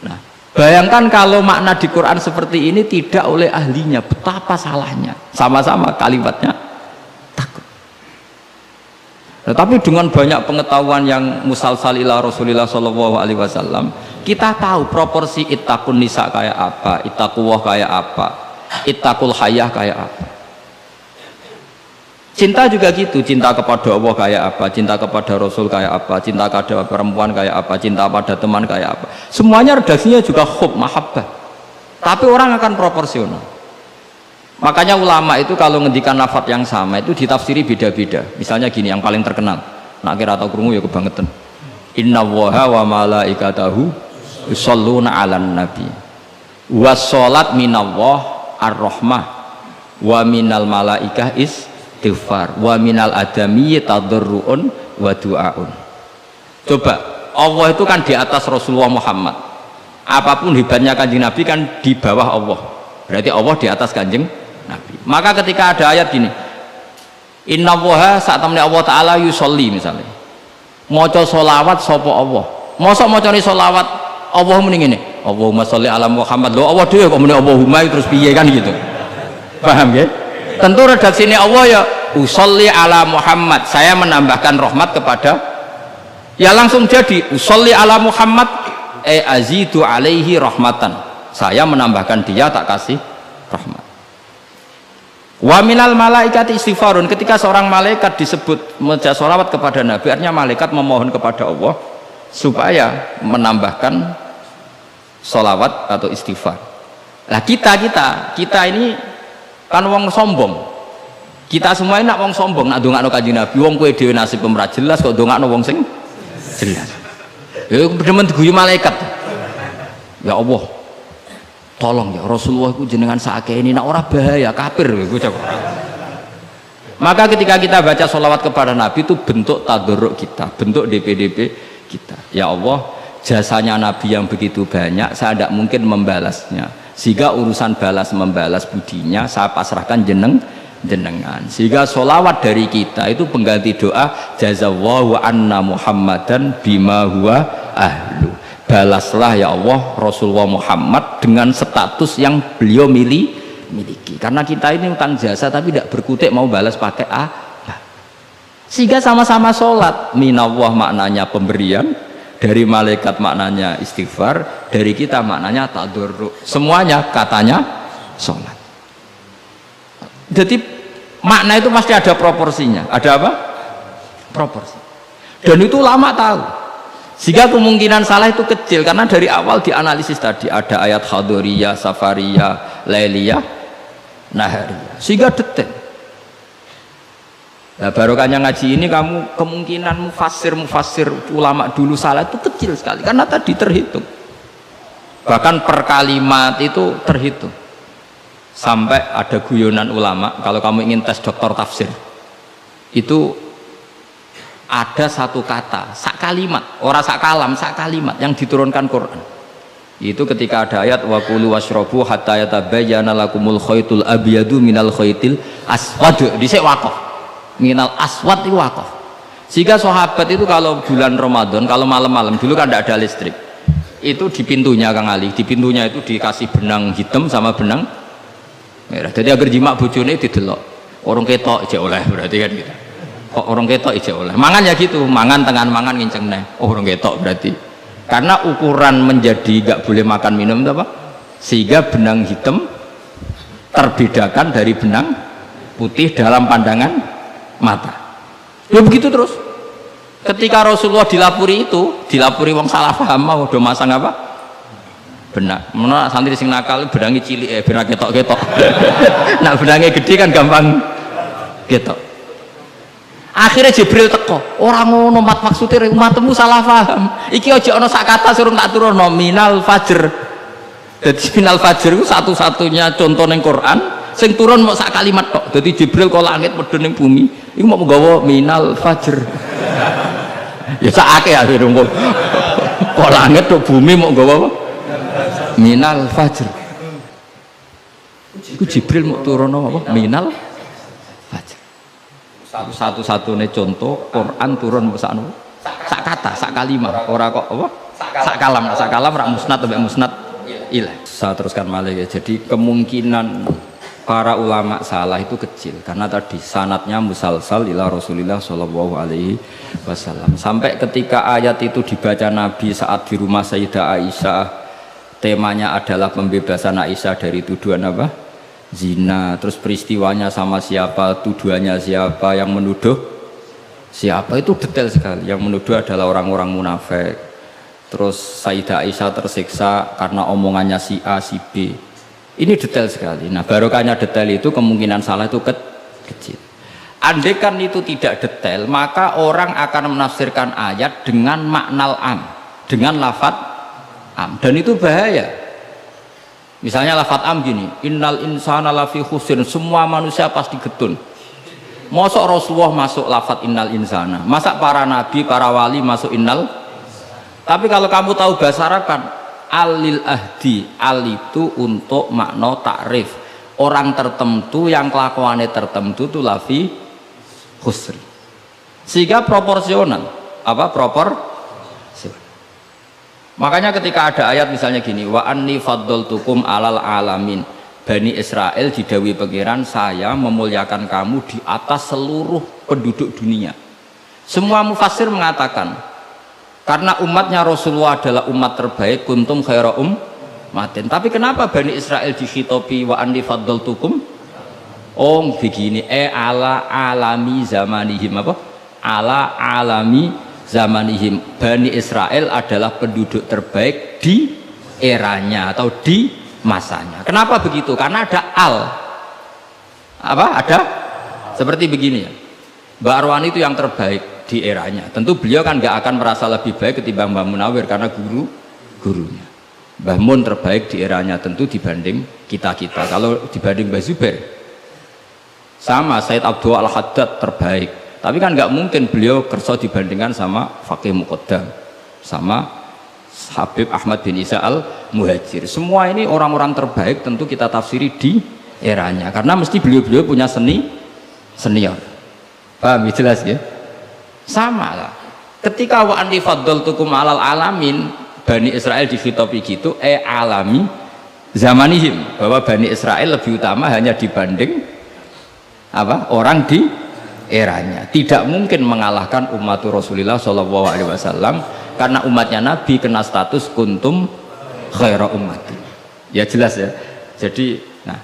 S1: Nah, bayangkan kalau makna di Quran seperti ini tidak oleh ahlinya, betapa salahnya. Sama-sama kalimatnya takut. Tetapi dengan banyak pengetahuan yang musalsal ila Rasulillah sallallahu alaihi wasallam, kita tahu proporsi ittaqun nisa kayak apa, ittaqullah kayak apa, ittaqul hayah kayak apa. Cinta juga gitu, cinta kepada Allah kayak apa, cinta kepada Rasul kayak apa, cinta kepada perempuan kayak apa, cinta pada teman kayak apa. Semuanya redaksinya juga hub, mahabbah. Tapi orang akan proporsional. Makanya ulama itu kalau ngendikan lafadz yang sama itu ditafsiri beda-beda. Misalnya gini, yang paling terkenal, nak kira atau krungu ya kebangetan. Innallaha wa malaikatahu yusholluna 'alan nabi. Wassalat minallah ar-rahmah wa minal malaikah istighfar wa minal adami tadarruun wa du'aun. Coba, Allah itu kan di atas Rasulullah Muhammad. Apapun hebatnya Kanjeng Nabi kan di bawah Allah. Berarti Allah di atas Kanjeng Nabi. Maka ketika ada ayat gini, innallaha saat temen Allah Ta'ala yusolli misalnya, maca sholawat sapa Allah, mosok macane sholawat Allah muni ngene, Allahumma sholli ala Muhammad, lho Allah dhewe kok muni Allahumma terus piye kan gitu, paham ya? Tentu redaksine Allah ya usolli ala Muhammad, saya menambahkan rahmat kepada, ya langsung jadi usolli ala Muhammad azidu alaihi rahmatan, saya menambahkan dia tak kasih rahmat. Wa minal malaikati istighfarun, ketika seorang malaikat disebut membaca sholawat kepada Nabi, artinya malaikat memohon kepada Allah supaya menambahkan sholawat atau istighfar. Nah kita ini kan wong sombong, kita semua ini nak wong sombong, nak dongakno Kanjeng Nabi, wong kowe dhewe nasib ora jelas kok dongakno wong sing jelas. Ya demen diguyu malaikat. Ya Allah, tolong ya Rasulullah itu jenengan sakit ini, nak ora bahaya kafir. Maka ketika kita baca sholawat kepada Nabi itu bentuk tadarruk kita, bentuk DPDP kita. Ya Allah, jasanya Nabi yang begitu banyak, saya tidak mungkin membalasnya, sehingga urusan balas membalas budinya saya pasrahkan jenengan. Sehingga sholawat dari kita itu pengganti doa jazallahu anna Muhammadan bima huwa ahlu. Balaslah ya Allah Rasulullah Muhammad dengan status yang beliau miliki, karena kita ini utang jasa tapi tidak berkutik mau balas pakai apa. Sehingga sama-sama sholat, minallah maknanya pemberian, dari malaikat maknanya istighfar, dari kita maknanya tadarruk, semuanya katanya sholat. Jadi makna itu pasti ada proporsinya, ada apa? Proporsi. Dan itu lama tahu. Sehingga kemungkinan salah itu kecil, karena dari awal dianalisis tadi ada ayat khadoriyah, safariyah, lailiyah, nahariyah, sehingga detail. Nah barokahnya ngaji ini kamu kemungkinan mufassir ulama dulu salah itu kecil sekali, karena tadi terhitung, bahkan per kalimat itu terhitung. Sampai ada guyonan ulama, kalau kamu ingin tes doktor tafsir itu ada satu kata, sak kalimat, orang sak kalam, sak kalimat yang diturunkan Quran. Itu ketika ada ayat wa kulu washrabu hatta yatabayyana lakumul khaytul abyadu minal khaytil aswad, dhisik waqaf. Minal aswad itu waqaf. Sehingga sahabat itu kalau bulan Ramadan, kalau malam-malam dulu kan tidak ada listrik. Itu di pintunya Kang Ali, di pintunya itu dikasih benang hitam sama benang merah. Jadi agar jimak bojone didelok. Orang ketok aja oleh, berarti kan gitu. Kok orang ketok ijek oleh mangan ya gitu, mangan tengan mangan nginceng neh, oh orang ketok berarti, karena ukuran menjadi gak boleh makan minum itu apa, sehingga benang hitam terbedakan dari benang putih dalam pandangan mata. Ya begitu terus. Ketika Rasulullah dilapuri itu, dilapuri wong salah paham mau udah masang apa benang, mana santri sing nakal benangnya cilik benang ketok-ketok. Nah benangnya gede kan gampang ketok. Akhirnya Jibril teko, orang ngono mat maksudnya umatmu salah paham. Iki aja ana sak kata suruh tak turunno minal fajr. Dadi minal fajr itu satu-satunya contoh ning Quran sing turun mau sak kalimat tok. Dadi Jibril kok langit medhun ning bumi, iku mau nggawa minal fajr. Ya sakake akhire kok langit tok bumi mau nggawa apa? Minal fajr. Iku Jibril mau turunno apa? Minal fajr. Satu-satunya contoh Quran turun sak kata, sak kalimat, ora kok apa? Sak kalam rak musnad sampai musnad ilah. Saya teruskan malih ya. Jadi kemungkinan para ulama salah itu kecil karena tadi sanadnya musalsal ila Rasulillah Shallallahu alaihi wasallam. Sampai ketika ayat itu dibaca Nabi saat di rumah Sayyidah Aisyah, temanya adalah pembebasan Aisyah dari tuduhan apa? Zina, terus peristiwanya sama siapa, tuduhannya siapa, yang menuduh siapa, itu detail sekali. Yang menuduh adalah orang-orang munafik. Terus Sayyidah Aisyah tersiksa karena omongannya si A, si B. Ini detail sekali. Nah, barokahnya detail itu kemungkinan salah itu kecil. Andai kan itu tidak detail, maka orang akan menafsirkan ayat dengan makna am, dengan lafadz am, dan itu bahaya. Misalnya lafadz am gini, innal insana lafi khusr, semua manusia pasti getun. Mosok Rasulullah masuk lafadz innal insana, masa para nabi, para wali masuk innal. Tapi kalau kamu tahu bahasa Arab kan alil ahdi, al itu untuk makna takrif, orang tertentu yang kelakuannya tertentu itu lafi khusr, sehingga proporsional. Apa proporsional? Makanya ketika ada ayat misalnya gini, wa anni faddaltukum alal alamin, Bani Israel didawi pangeran, saya memuliakan kamu di atas seluruh penduduk dunia. Semua mufassir mengatakan karena umatnya Rasulullah adalah umat terbaik, kuntum khaira ummatin. Tapi kenapa Bani Israel dikhitopi wa anni faddaltukum? Oh begini, ala alami zamanihim, apa? Ala alami zamanihim, Bani Israel adalah penduduk terbaik di eranya atau di masanya. Kenapa begitu? Karena ada al, apa? Ada seperti begini ya, Mbak Arwani itu yang terbaik di eranya. Tentu beliau kan nggak akan merasa lebih baik ketimbang Mbak Munawir karena gurunya. Mbah Mun terbaik di eranya tentu dibanding kita. Kalau dibanding Mbah Zubair sama Said Abdul Al-Haddad terbaik. Tapi kan nggak mungkin beliau kerso dibandingkan sama Faqih Muqaddam, sama Habib Ahmad bin Isa al-Muhajir. Semua ini orang-orang terbaik tentu kita tafsiri di eranya, karena mesti beliau-beliau punya senior. Paham ya, jelas ya? Sama lah. Ketika wa anni faddaltukum alal alamin, Bani Israel dikhitopi gitu, alami zamanihim, bahwa Bani Israel lebih utama hanya dibanding apa? Orang di eranya. Tidak mungkin mengalahkan umat Rasulullah Shallallahu alaihi wasallam karena umatnya Nabi kena status kuntum khaira ummati. Ya jelas ya. Jadi, nah,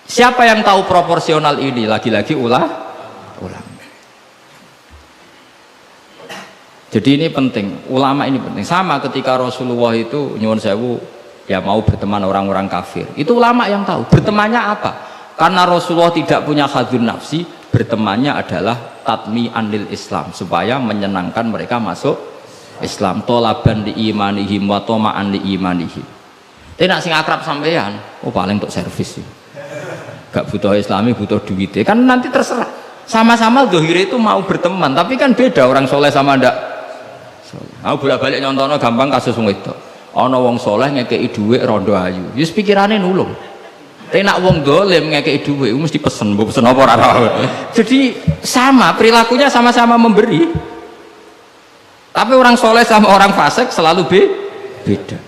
S1: siapa yang tahu proporsional ini? Lagi-lagi ulama. Jadi ini penting, ulama ini penting. Sama ketika Rasulullah itu nyuwun sewu ya mau berteman orang-orang kafir. Itu ulama yang tahu. Bertemannya apa? Karena Rasulullah tidak punya hadzun nafsi, bertemannya adalah tatmi anil Islam, supaya menyenangkan mereka masuk Islam. Tolaban di imanihim wa toma'an di imanihim. Tapi nak sing akrab sampean, oh paling untuk servis sih. Gak butuh Islami, butuh duit. Kan nanti terserah. Sama-sama dohir itu mau berteman, tapi kan beda orang soleh sama ndak. Aku bolak-balik nyontono gampang kasus wong itu. Ana wong soleh ngekeki dhuwit rondo ayu. Wis pikirane nulung. Tapi nak wong dolim ngekeki dhuwit mesti pesen apa ora. Jadi sama, perilakunya sama-sama memberi. Tapi orang soleh sama orang fasik selalu beda.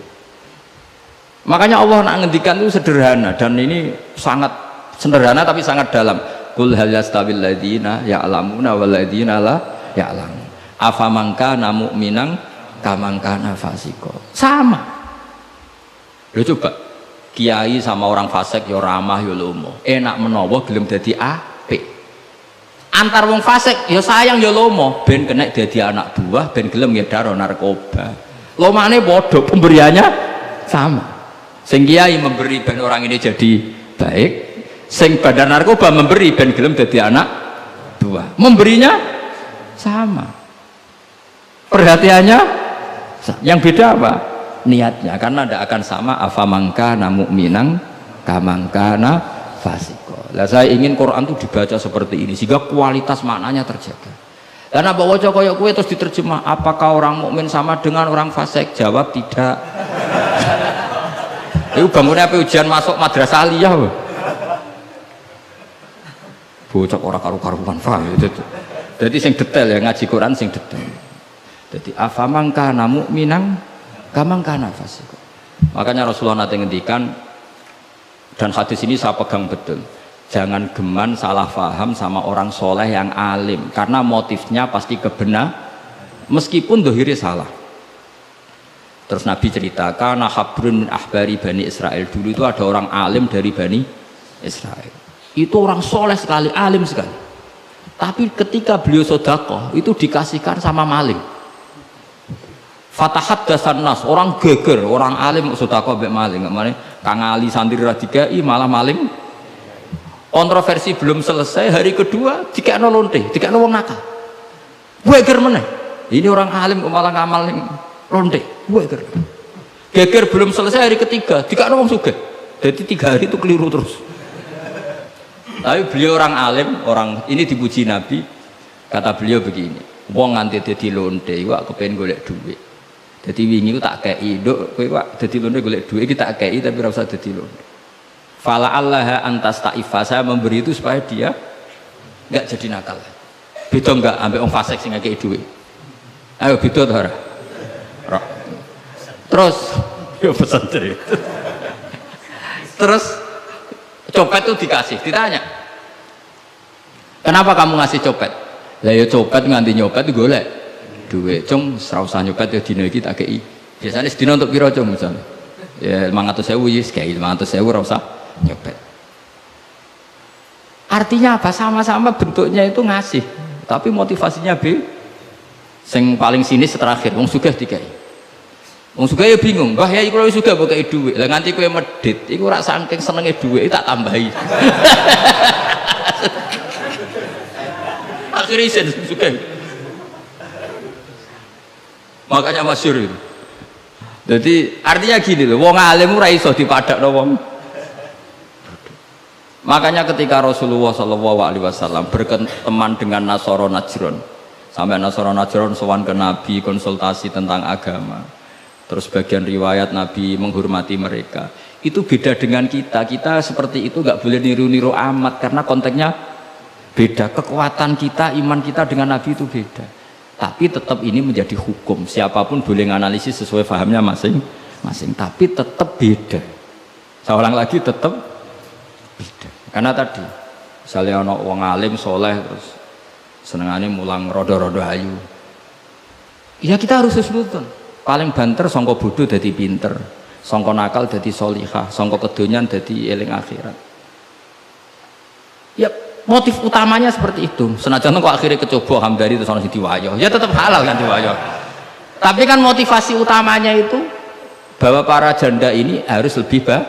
S1: Makanya Allah nak ngendikan itu sederhana, dan ini sangat sederhana tapi sangat dalam. Qul hal yastawil ladzina ya'lamuna wal ladzina la ya'lamun. Afaman kana mu'minan kaman kana fasiko. Sama. Lho coba kiai sama orang fasik ya ramah ya lomo. Enak menawa gelem dadi apik. Antar wong fasik ya sayang ya lomo, ben kena dadi anak buah, ben gelem ngedaro narkoba. Lomane padha, pemberiannya sama. Sing kiai memberi ben orang ini jadi baik, sing bandar narkoba memberi ben gelem dadi anak buah. Memberinya sama. Perhatiannya yang beda apa? Niatnya, karena tidak akan sama afamangkana mu'minang kamangkana fasiko. Lah saya ingin Quran itu dibaca seperti ini sehingga kualitas maknanya terjaga. Karena bawa koyok kue terus diterjemah, apakah orang mukmin sama dengan orang fasik? Jawab tidak. Itu bangunnya apa ujian masuk madrasah aliyah. Bocah orang karu-karuan paham itu. Jadi sing detail ya, ngaji Quran sing detail. Jadi afamangkana mu'minang kamangkana fasik. Makanya Rasulullah nanti ngendikan, dan hadis ini saya pegang betul, jangan geman salah faham sama orang soleh yang alim, karena motifnya pasti kebenar meskipun dohiri salah. Terus Nabi ceritakan habrun min ahbari Bani Israel, dulu itu ada orang alim dari Bani Israel, itu orang soleh sekali, alim sekali, tapi ketika beliau sodakoh itu dikasihkan sama maling. Fatahat dasan nas, orang geger, orang alim sodakoh mbek maling, kemana Kang Ali santri radikai malah maling. Kontroversi belum selesai, hari kedua dikekno lonte, dikekno wong nakal. Geger meneh. Ini orang alim kok malah ngamaling lonte. Geger. Geger belum selesai, hari ketiga dikekno wong sugih. Jadi 3 hari itu keliru terus. Tapi beliau orang alim, orang ini dipuji Nabi. Kata beliau begini, wong nganti dadi lonte iku kepen golek duit. Jadi wingi ku tak kei, nduk kowe Pak dadi lonte golek duit iki tak kei tapi ora usah dadi lonte. Fala Allah antas ta'ifa, saya memberi itu supaya dia enggak jadi nakal. Beda enggak ambek wong fasik sing ngekeki duit. Ayo beda to ora? Terus yo pesan terus copet itu dikasih, ditanya, kenapa kamu ngasih copet? Lah ya copet nganti nyopet golek duit, cung ora usah nyopet ya dina iki tak kei. Biasanya sedina untuk piro cung misalnya? Ya 500.000 wis kei 500.000 ora usah nyopet. Artinya apa? Sama-sama bentuknya itu ngasih, tapi motivasinya B. Sing paling sinis terakhir, wong sugih dikai. Wong sugih ya bingung, "Mbah ya iku lho sugih mbok kei dhuwit." Lah nganti kowe medhit, iku ora saking senenge dhuwit tak tambahi. Akhirnya isen sugih. Makanya masyhur itu. Jadi artinya gini loh, wong alim ora iso dipadakno wong. Makanya ketika Rasulullah SAW berteman dengan Nasara Najron, sampai Nasara Najron sowan ke Nabi konsultasi tentang agama, terus bagian riwayat Nabi menghormati mereka. Itu beda dengan kita. Kita seperti itu nggak boleh niru-niru amat karena konteksnya beda. Kekuatan kita, iman kita dengan Nabi itu beda. Tapi tetap ini menjadi hukum, siapapun boleh menganalisis sesuai fahamnya masing-masing, tapi tetap beda. Saya ulang lagi, tetap beda. Karena tadi misalnya ono wong alim soleh terus senengane mulang rodo-rodo ayu, ya kita harus husnudon. Paling banter sangka bodoh dadi pinter, sangka nakal dadi solihah, sangka kedonyan dadi eling akhirat. Ya motif utamanya seperti itu. Senajan kok akhirnya kecoba hamdari terus ono sing diwayo, ya tetap halal kan diwayo. Tapi kan motivasi utamanya itu bahwa para janda ini harus lebih baik.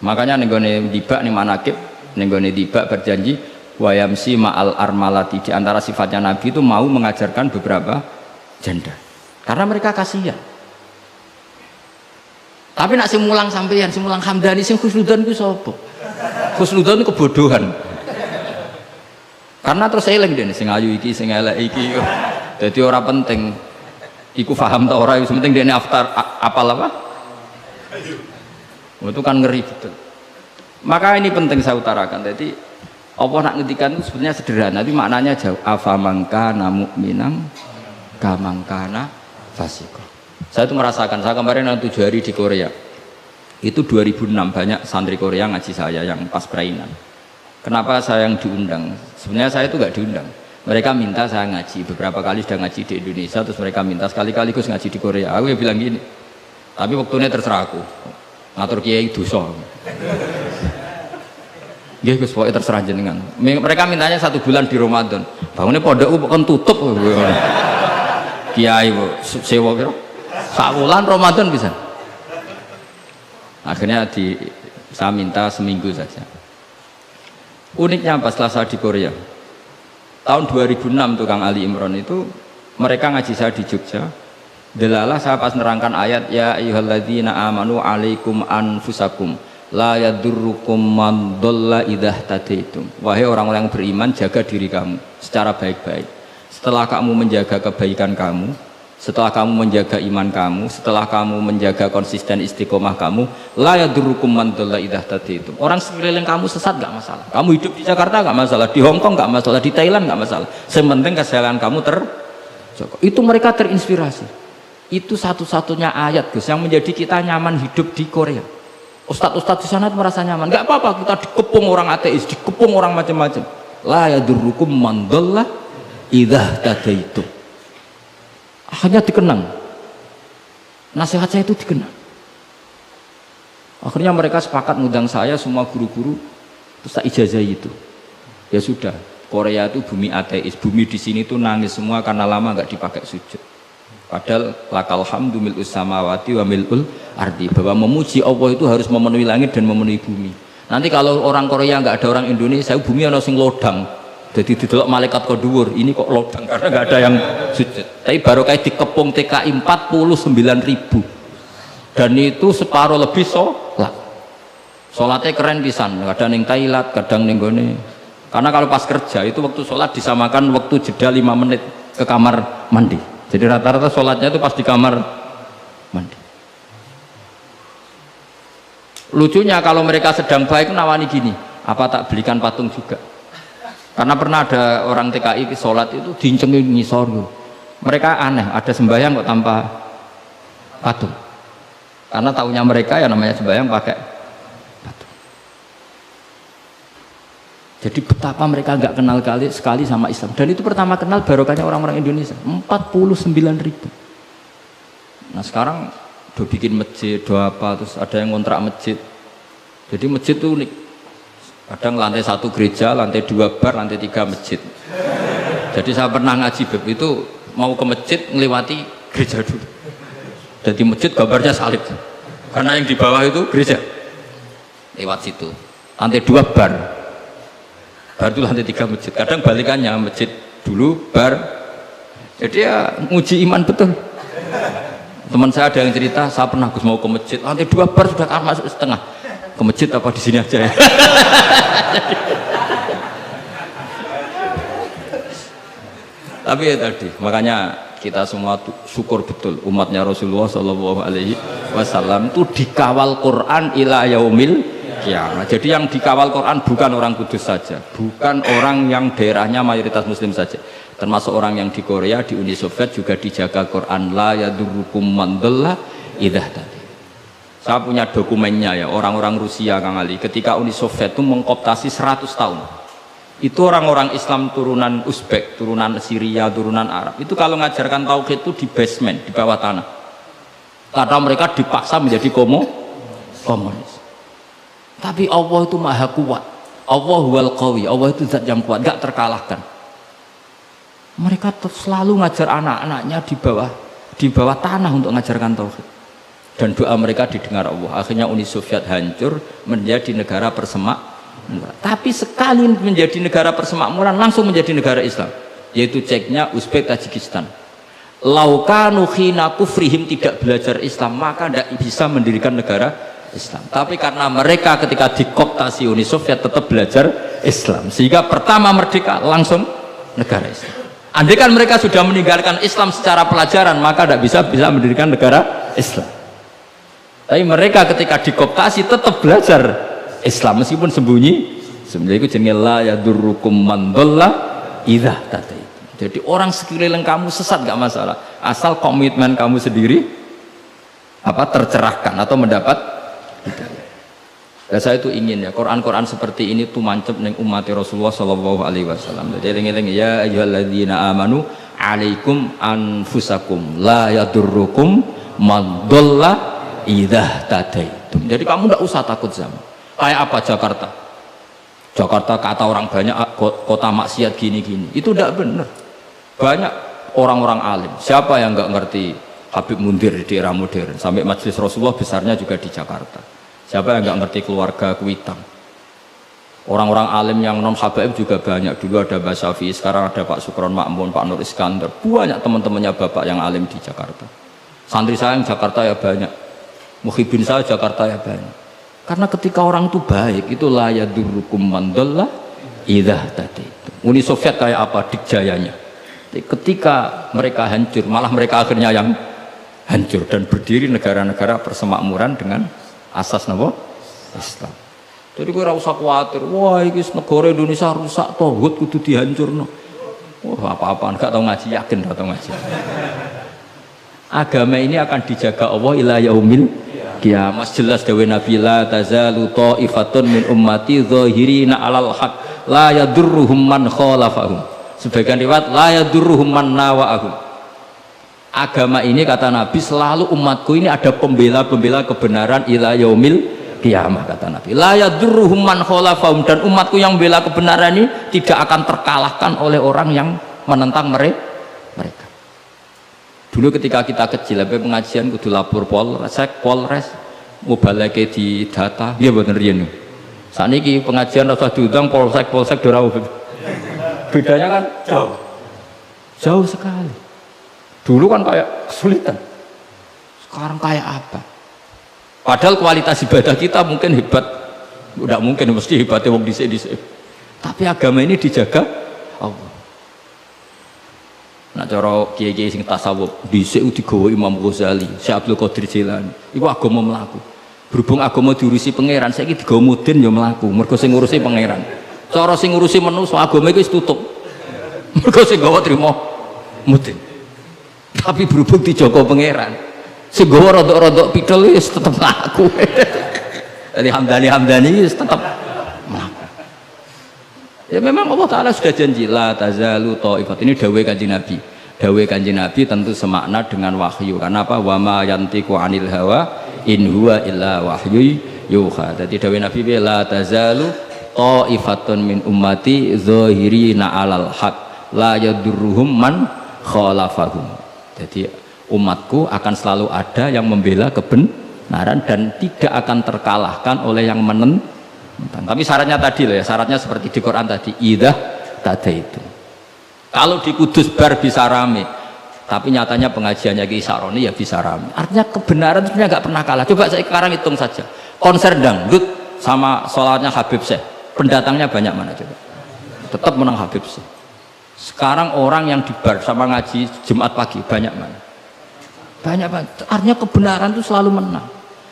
S1: Makanya nenggone dibak ning manakib, nenggone dibak berjanji wayamsi ma'al armalati, di antara sifatnya Nabi itu mau mengajarkan beberapa janda. Karena mereka kasihan. Tapi nak sing mulang sampeyan, sing mulang hamdani, sing khusnudan ku sapa? Khusnudan itu kebodohan. Karena terus eling dene sing ayu iki sing elek iki. Dadi ora penting iku paham ta ora, yang penting dene apal apa? Itu kan ngeri betul. Maka ini penting saya utarakan. Jadi Allah nak ngendikan itu sebenarnya sederhana, tapi maknanya jauh. Afamangkana mu'minang kamangkana fasiko. Saya itu merasakan, saya kemarin 7 hari di Korea. Itu 2006 banyak santri Korea ngaji saya yang pas perainan. Kenapa saya yang diundang? Sebenarnya saya itu nggak diundang. Mereka minta saya ngaji, beberapa kali sudah ngaji di Indonesia, terus mereka minta sekali-kali Gus ngaji di Korea. Aku ya bilang gini, tapi waktunya terserah aku, ngatur kiai dosa. Nggih Gus, pokoknya terserah jenengan. Mereka mintanya 1 bulan di Ramadan. Bangunnya pondokku bukan tutup. Kiai sewa kira 1 bulan Ramadan bisa. Akhirnya saya minta seminggu saja. Uniknya apa setelah saya di Korea, Tahun 2006 tuh Kang Ali Imron itu mereka ngaji saya di Jogja. Delalah saya pas nerangkan ayat ya ayyuhalladzina amanu alaikum anfusakum la yadurrukum man dhalla idza tadaitum. Wahai orang-orang yang beriman, jaga diri kamu secara baik-baik. Setelah kamu menjaga kebaikan kamu, setelah kamu menjaga iman kamu, setelah kamu menjaga konsisten istiqomah kamu, la yadurrukum man dhalla idza tadaitum. Orang sekeliling kamu sesat enggak masalah. Kamu hidup di Jakarta enggak masalah, di Hong Kong enggak masalah, di Thailand enggak masalah. Yang penting kesehatan kamu terjaga. Itu mereka terinspirasi. Itu satu-satunya ayat Gus yang menjadi kita nyaman hidup di Korea. Ustadz-ustadz di sana merasa nyaman. Enggak apa-apa kita dikepung orang ateis, dikepung orang macam-macam. La yadurrukum man dhalla idza tadaitum. Akhirnya dikenang. Nasihat saya itu dikenang. Akhirnya mereka sepakat ngundang saya semua guru-guru terus tak ijazahi itu. Ya sudah, Korea itu bumi ateis. Bumi di sini tuh nangis semua karena lama enggak dipakai sujud. Padahal lakal hamdu mil'us samawati wa mil'ul ardi, bahwa memuji Allah itu harus memenuhi langit dan memenuhi bumi. Nanti kalau orang Korea nggak ada orang Indonesia, bumi ana sing lodang. Jadi didelok malaikat kok dhuwur, ini kok lodang karena nggak ada yang sujud. Tapi baru kayak dikepung TKI 49.000 dan itu separuh lebih sholat. Sholatnya keren pisan, kadang ning Thailand, kadang ning gone. Karena kalau pas kerja itu waktu sholat disamakan waktu jeda 5 menit ke kamar mandi. Jadi rata-rata sholatnya itu pas di kamar mandi. Lucunya kalau mereka sedang baik nawani gini, apa tak belikan patung juga? Karena pernah ada orang TKI sholat itu dincengin ngisor. Mereka aneh, ada sembahyang kok tanpa patung. Karena tahunya mereka ya namanya sembahyang pakai patung. Jadi betapa mereka nggak kenal sekali sama Islam. Dan itu pertama kenal barokahnya orang-orang Indonesia. 49.000. Nah sekarang udah bikin masjid, doa apa, terus ada yang ngontrak masjid. Jadi masjid itu unik. Kadang lantai 1 gereja, lantai 2 bar, lantai 3 masjid. Jadi saya pernah ngaji bab itu mau ke masjid ngelewati gereja dulu. Dan di masjid gambarnya salib. Karena yang di bawah itu gereja. Lewat situ. Lantai 2 bar. Bar itu lantai 3 masjid. Kadang balikannya masjid dulu bar. Jadi ya nguji iman betul. Teman saya ada yang cerita, saya pernah Gus mau ke masjid, lantai 2 bar sudah kan masuk setengah. Ke masjid apa di sini aja ya? Tapi ya tadi, makanya kita semua syukur betul umatnya Rasulullah Shallallahu Alaihi Wasallam itu dikawal Quran ila yaumil kiamat. Jadi yang dikawal Quran bukan orang Kudus saja, bukan orang yang daerahnya mayoritas Muslim saja, termasuk orang yang di Korea, di Uni Soviet juga dijaga Quran. La yadurrukum man dhalla idza tadi. Saya punya dokumennya ya, orang-orang Rusia Kang Ali ketika Uni Soviet itu mengkooptasi 100 tahun. Itu orang-orang Islam turunan Uzbek, turunan Syria, turunan Arab. Itu kalau ngajarkan tauhid itu di basement, di bawah tanah. Karena mereka dipaksa menjadi komunis. Tapi Allah itu maha kuat. Allah huwal qawi, Allah itu zat yang kuat, gak terkalahkan. Mereka selalu ngajar anak-anaknya di bawah tanah untuk ngajarkan tauhid. Dan doa mereka didengar Allah. Akhirnya Uni Soviet hancur menjadi negara persemakmuran. Tapi sekali menjadi negara persemakmuran langsung menjadi negara Islam, yaitu Ceknya Uzbek, Tajikistan. Laukanu khina kufrihim tidak belajar Islam maka tidak bisa mendirikan negara Islam. Tapi karena mereka ketika dikooptasi Uni Soviet tetap belajar Islam, sehingga pertama merdeka langsung negara Islam. Andai kan mereka sudah meninggalkan Islam secara pelajaran maka tidak bisa mendirikan negara Islam. Tapi mereka ketika dikooptasi tetap belajar Islam meskipun sembunyi. Sebenarnya itu jenenge la yadurrukum man dhalla idza tadaitum. Jadi orang sekeliling kamu sesat gak masalah, asal komitmen kamu sendiri tercerahkan atau mendapat hidayah. Dan saya itu ingin ya Quran seperti ini tuh mancep ning umat Rasulullah Shallallahu Alaihi Wasallam. Jadi eling-eling ya ayyuhalladzina amanu alaikum anfusakum la yadurrukum man dhalla idza tadaitum. Jadi kamu tidak usah takut sama. Kayak apa Jakarta? Jakarta kata orang banyak kota maksiat gini-gini. Itu tidak benar. Banyak orang-orang alim. Siapa yang nggak ngerti Habib Mundir di era modern? Sampai majelis Rasulullah besarnya juga di Jakarta. Siapa yang nggak ngerti keluarga Kuitang? Orang-orang alim yang non habaib juga banyak. Dulu ada Mbak Syafi'i, sekarang ada Pak Sukron Makmun, Pak Nur Iskandar. Banyak teman-temannya bapak yang alim di Jakarta. Santri saya yang Jakarta ya banyak. Muhibin saya Jakarta ya banyak. Karena ketika orang itu baik, itu la yadurrukum man dhalla idza tadaitum. Uni Soviet kayak apa dikjayanya? Ketika mereka hancur, malah mereka akhirnya yang hancur dan berdiri negara-negara persemakmuran dengan asas napa? Islam. Jadi gue ora usah khawatir, wah ini negara Indonesia rusak tauhid kudu dihancurno. Wah apa-apaan, gak tau ngaji, yakin gak tau ngaji. Agama ini akan dijaga Allah ila yaumil qiyamah. Jelas dawuh Nabi la tazalu ta'ifatun min ummati zahirina 'alal haq la yadurruhum man khalafahum. Sebagian riwayat la yadurruhum man nawa'ahum. Agama ini kata Nabi selalu umatku ini ada pembela-pembela kebenaran ila yaumil kiamah kata Nabi. La yadurruhum man khalafahum, dan umatku yang bela kebenaran ini tidak akan terkalahkan oleh orang yang menentang mereka. Dulu ketika kita kecil, sampai pengajian kudu lapor Polres, mubalake di data, iya bener riyen. Sakniki pengajian rasa diundang Polsek ora bedanya kan jauh sekali. Dulu kan kayak kesulitan, sekarang kayak apa? Padahal kualitas ibadah kita mungkin hebat, udah mungkin mesti hebatnya wong dhisik-dhisik. Tapi agama ini dijaga Allah. Nah cara kiai-kiai sing tasawuf dhisik digawa Imam Ghazali, Syekh Abdul Qadir Jilani. Iku agama mlaku. Berhubung agama diurusi pangeran, saiki digawa mudin ya mlaku. Mergo sing ngurusi pangeran. Cara sing ngurusi manusa agama iku wis tutup. Mergo sing gawa trimo mudin. Tapi berhubung dijaga pangeran, sing gawa rodok-rodok pidol wis tetep mlaku. Jadi Hamdani wis tetep mlaku. Ya memang Allah Ta'ala sudah janji la tazalu ta'ifat. Ini dawai kanjeng Nabi. Dawai kanjeng Nabi tentu semakna dengan wahyu. Karena apa? Wa ma yantiqu anil hawa in huwa illa wahyu yuha. Jadi dawai Nabi la tazalu ta'ifatun min ummati zahirina 'alal haq la yadurruhum man khalafahum. Jadi umatku akan selalu ada yang membela kebenaran dan tidak akan terkalahkan oleh yang menentang. Tapi syaratnya tadi loh ya, syaratnya seperti di Quran tadi, idza tadaitum. Kalau di Kudus bar bisa rame, tapi nyatanya pengajiannya Ki Saroni ya bisa rame. Artinya kebenaran sebenarnya nggak pernah kalah. Coba saya sekarang hitung saja, konser dangdut sama sholatnya Habib Syekh, pendatangnya banyak mana coba? Tetap menang Habib Syekh. Sekarang orang yang di bar sama ngaji Jumat pagi banyak mana? Banyak banget. Artinya kebenaran itu selalu menang.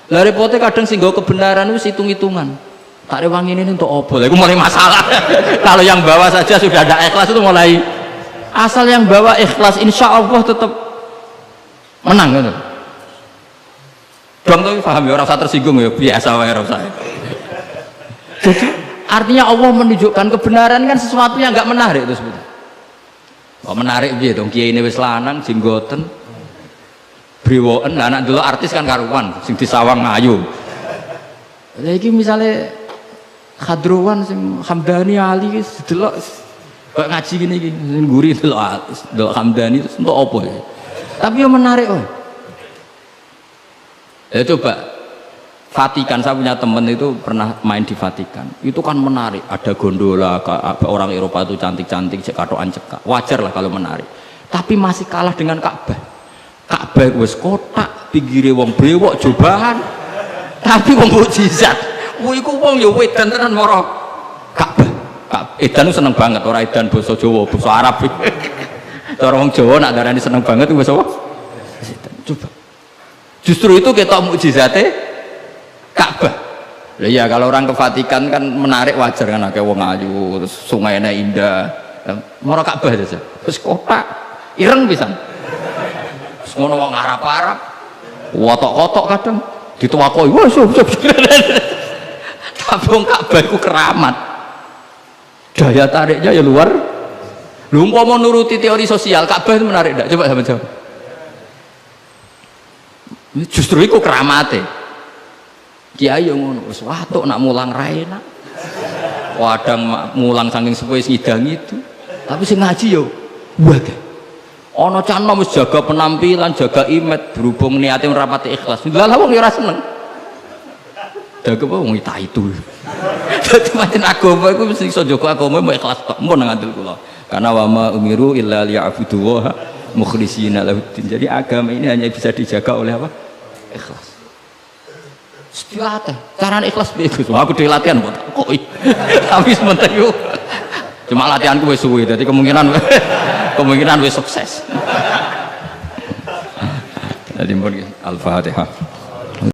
S1: Lah repotnya kadang sehingga kebenaran itu hitung-hitungan. Tak rewangi ini untuk obol, itu mulai masalah. Kalau yang bawa saja sudah ada ikhlas itu mulai. Asal yang bawa ikhlas, insya Allah tetap menang gitu. Dong tapi paham ya, orang usah tersinggung ya, biasa wae ora usah. Jadi artinya Allah menunjukkan kebenaran kan sesuatu yang nggak menarik itu sebetulnya. Kok menarik piye dong, kiai ini wis lanang jenggoten. Brewoken, lah anak dulu artis kan karuan, sing disawang ayu. Lagi misalnya Khadruwan sing Hamdani Ali wis delok kok ngaji gini sing guri delok Hamdani itu untuk apa ya? Tapi yang menarik oh. Ya coba Vatikan, saya punya temen itu pernah main di Vatikan. Itu kan menarik, ada gondola, orang Eropa itu cantik-cantik, cek katokan cekak. Wajar lah kalau menarik. Tapi masih kalah dengan Ka'bah. Ka'bah wis kotak, pinggire wong brewok jobahan. Tapi wong mukjizat. Iku wong ya wedan tenan mara Ka'bah. Edan seneng banget, ora edan basa Jawa, basa Arab. Cara wong Jawa nak darani seneng banget itu basa apa? Coba. Justru itu ketok mukjizate Ka'bah. Lah ya kalau orang ke Vatikan kan menarik, wajar kan akeh wong ayu, terus sungainya indah. Mara Ka'bah saja. Terus kotak ireng pisan. Terus ngono wong Arab-Arab. Wotok-wotok kadang dituwakoi. Wah, tapi wong Ka'bah iku keramat. Daya tariknya ya luar. Lu umpama nuruti teori sosial, Ka'bah itu menarik enggak? Coba sama jawab. Justru itu keramate. Kiai yang ngono, wis watuk nak mulang ra enak. Wadang mulang saking sepuh ngidang itu. Tapi sing ngaji yo wae. Ana can wis jaga penampilan, jaga image, berhubung niate ora pati ikhlas. Lah wong yo ora seneng. Dagu apa wong itu. Dadi pancen agama iku mesti iso njogo agama mau ikhlas tok mun ngandel kula. Karena wa ma umiru illa liya'budu wa mukhlishina lahuddin. Jadi agama ini hanya bisa dijaga oleh apa? Ikhlas. Sepiate, carane ikhlas piye Gus? Aku dhewe latihan kok. Tapi sementing yo. Cuma latihanku wis suwe, dadi kemungkinan wis sukses. Jadi mungkin Al-Fatihah.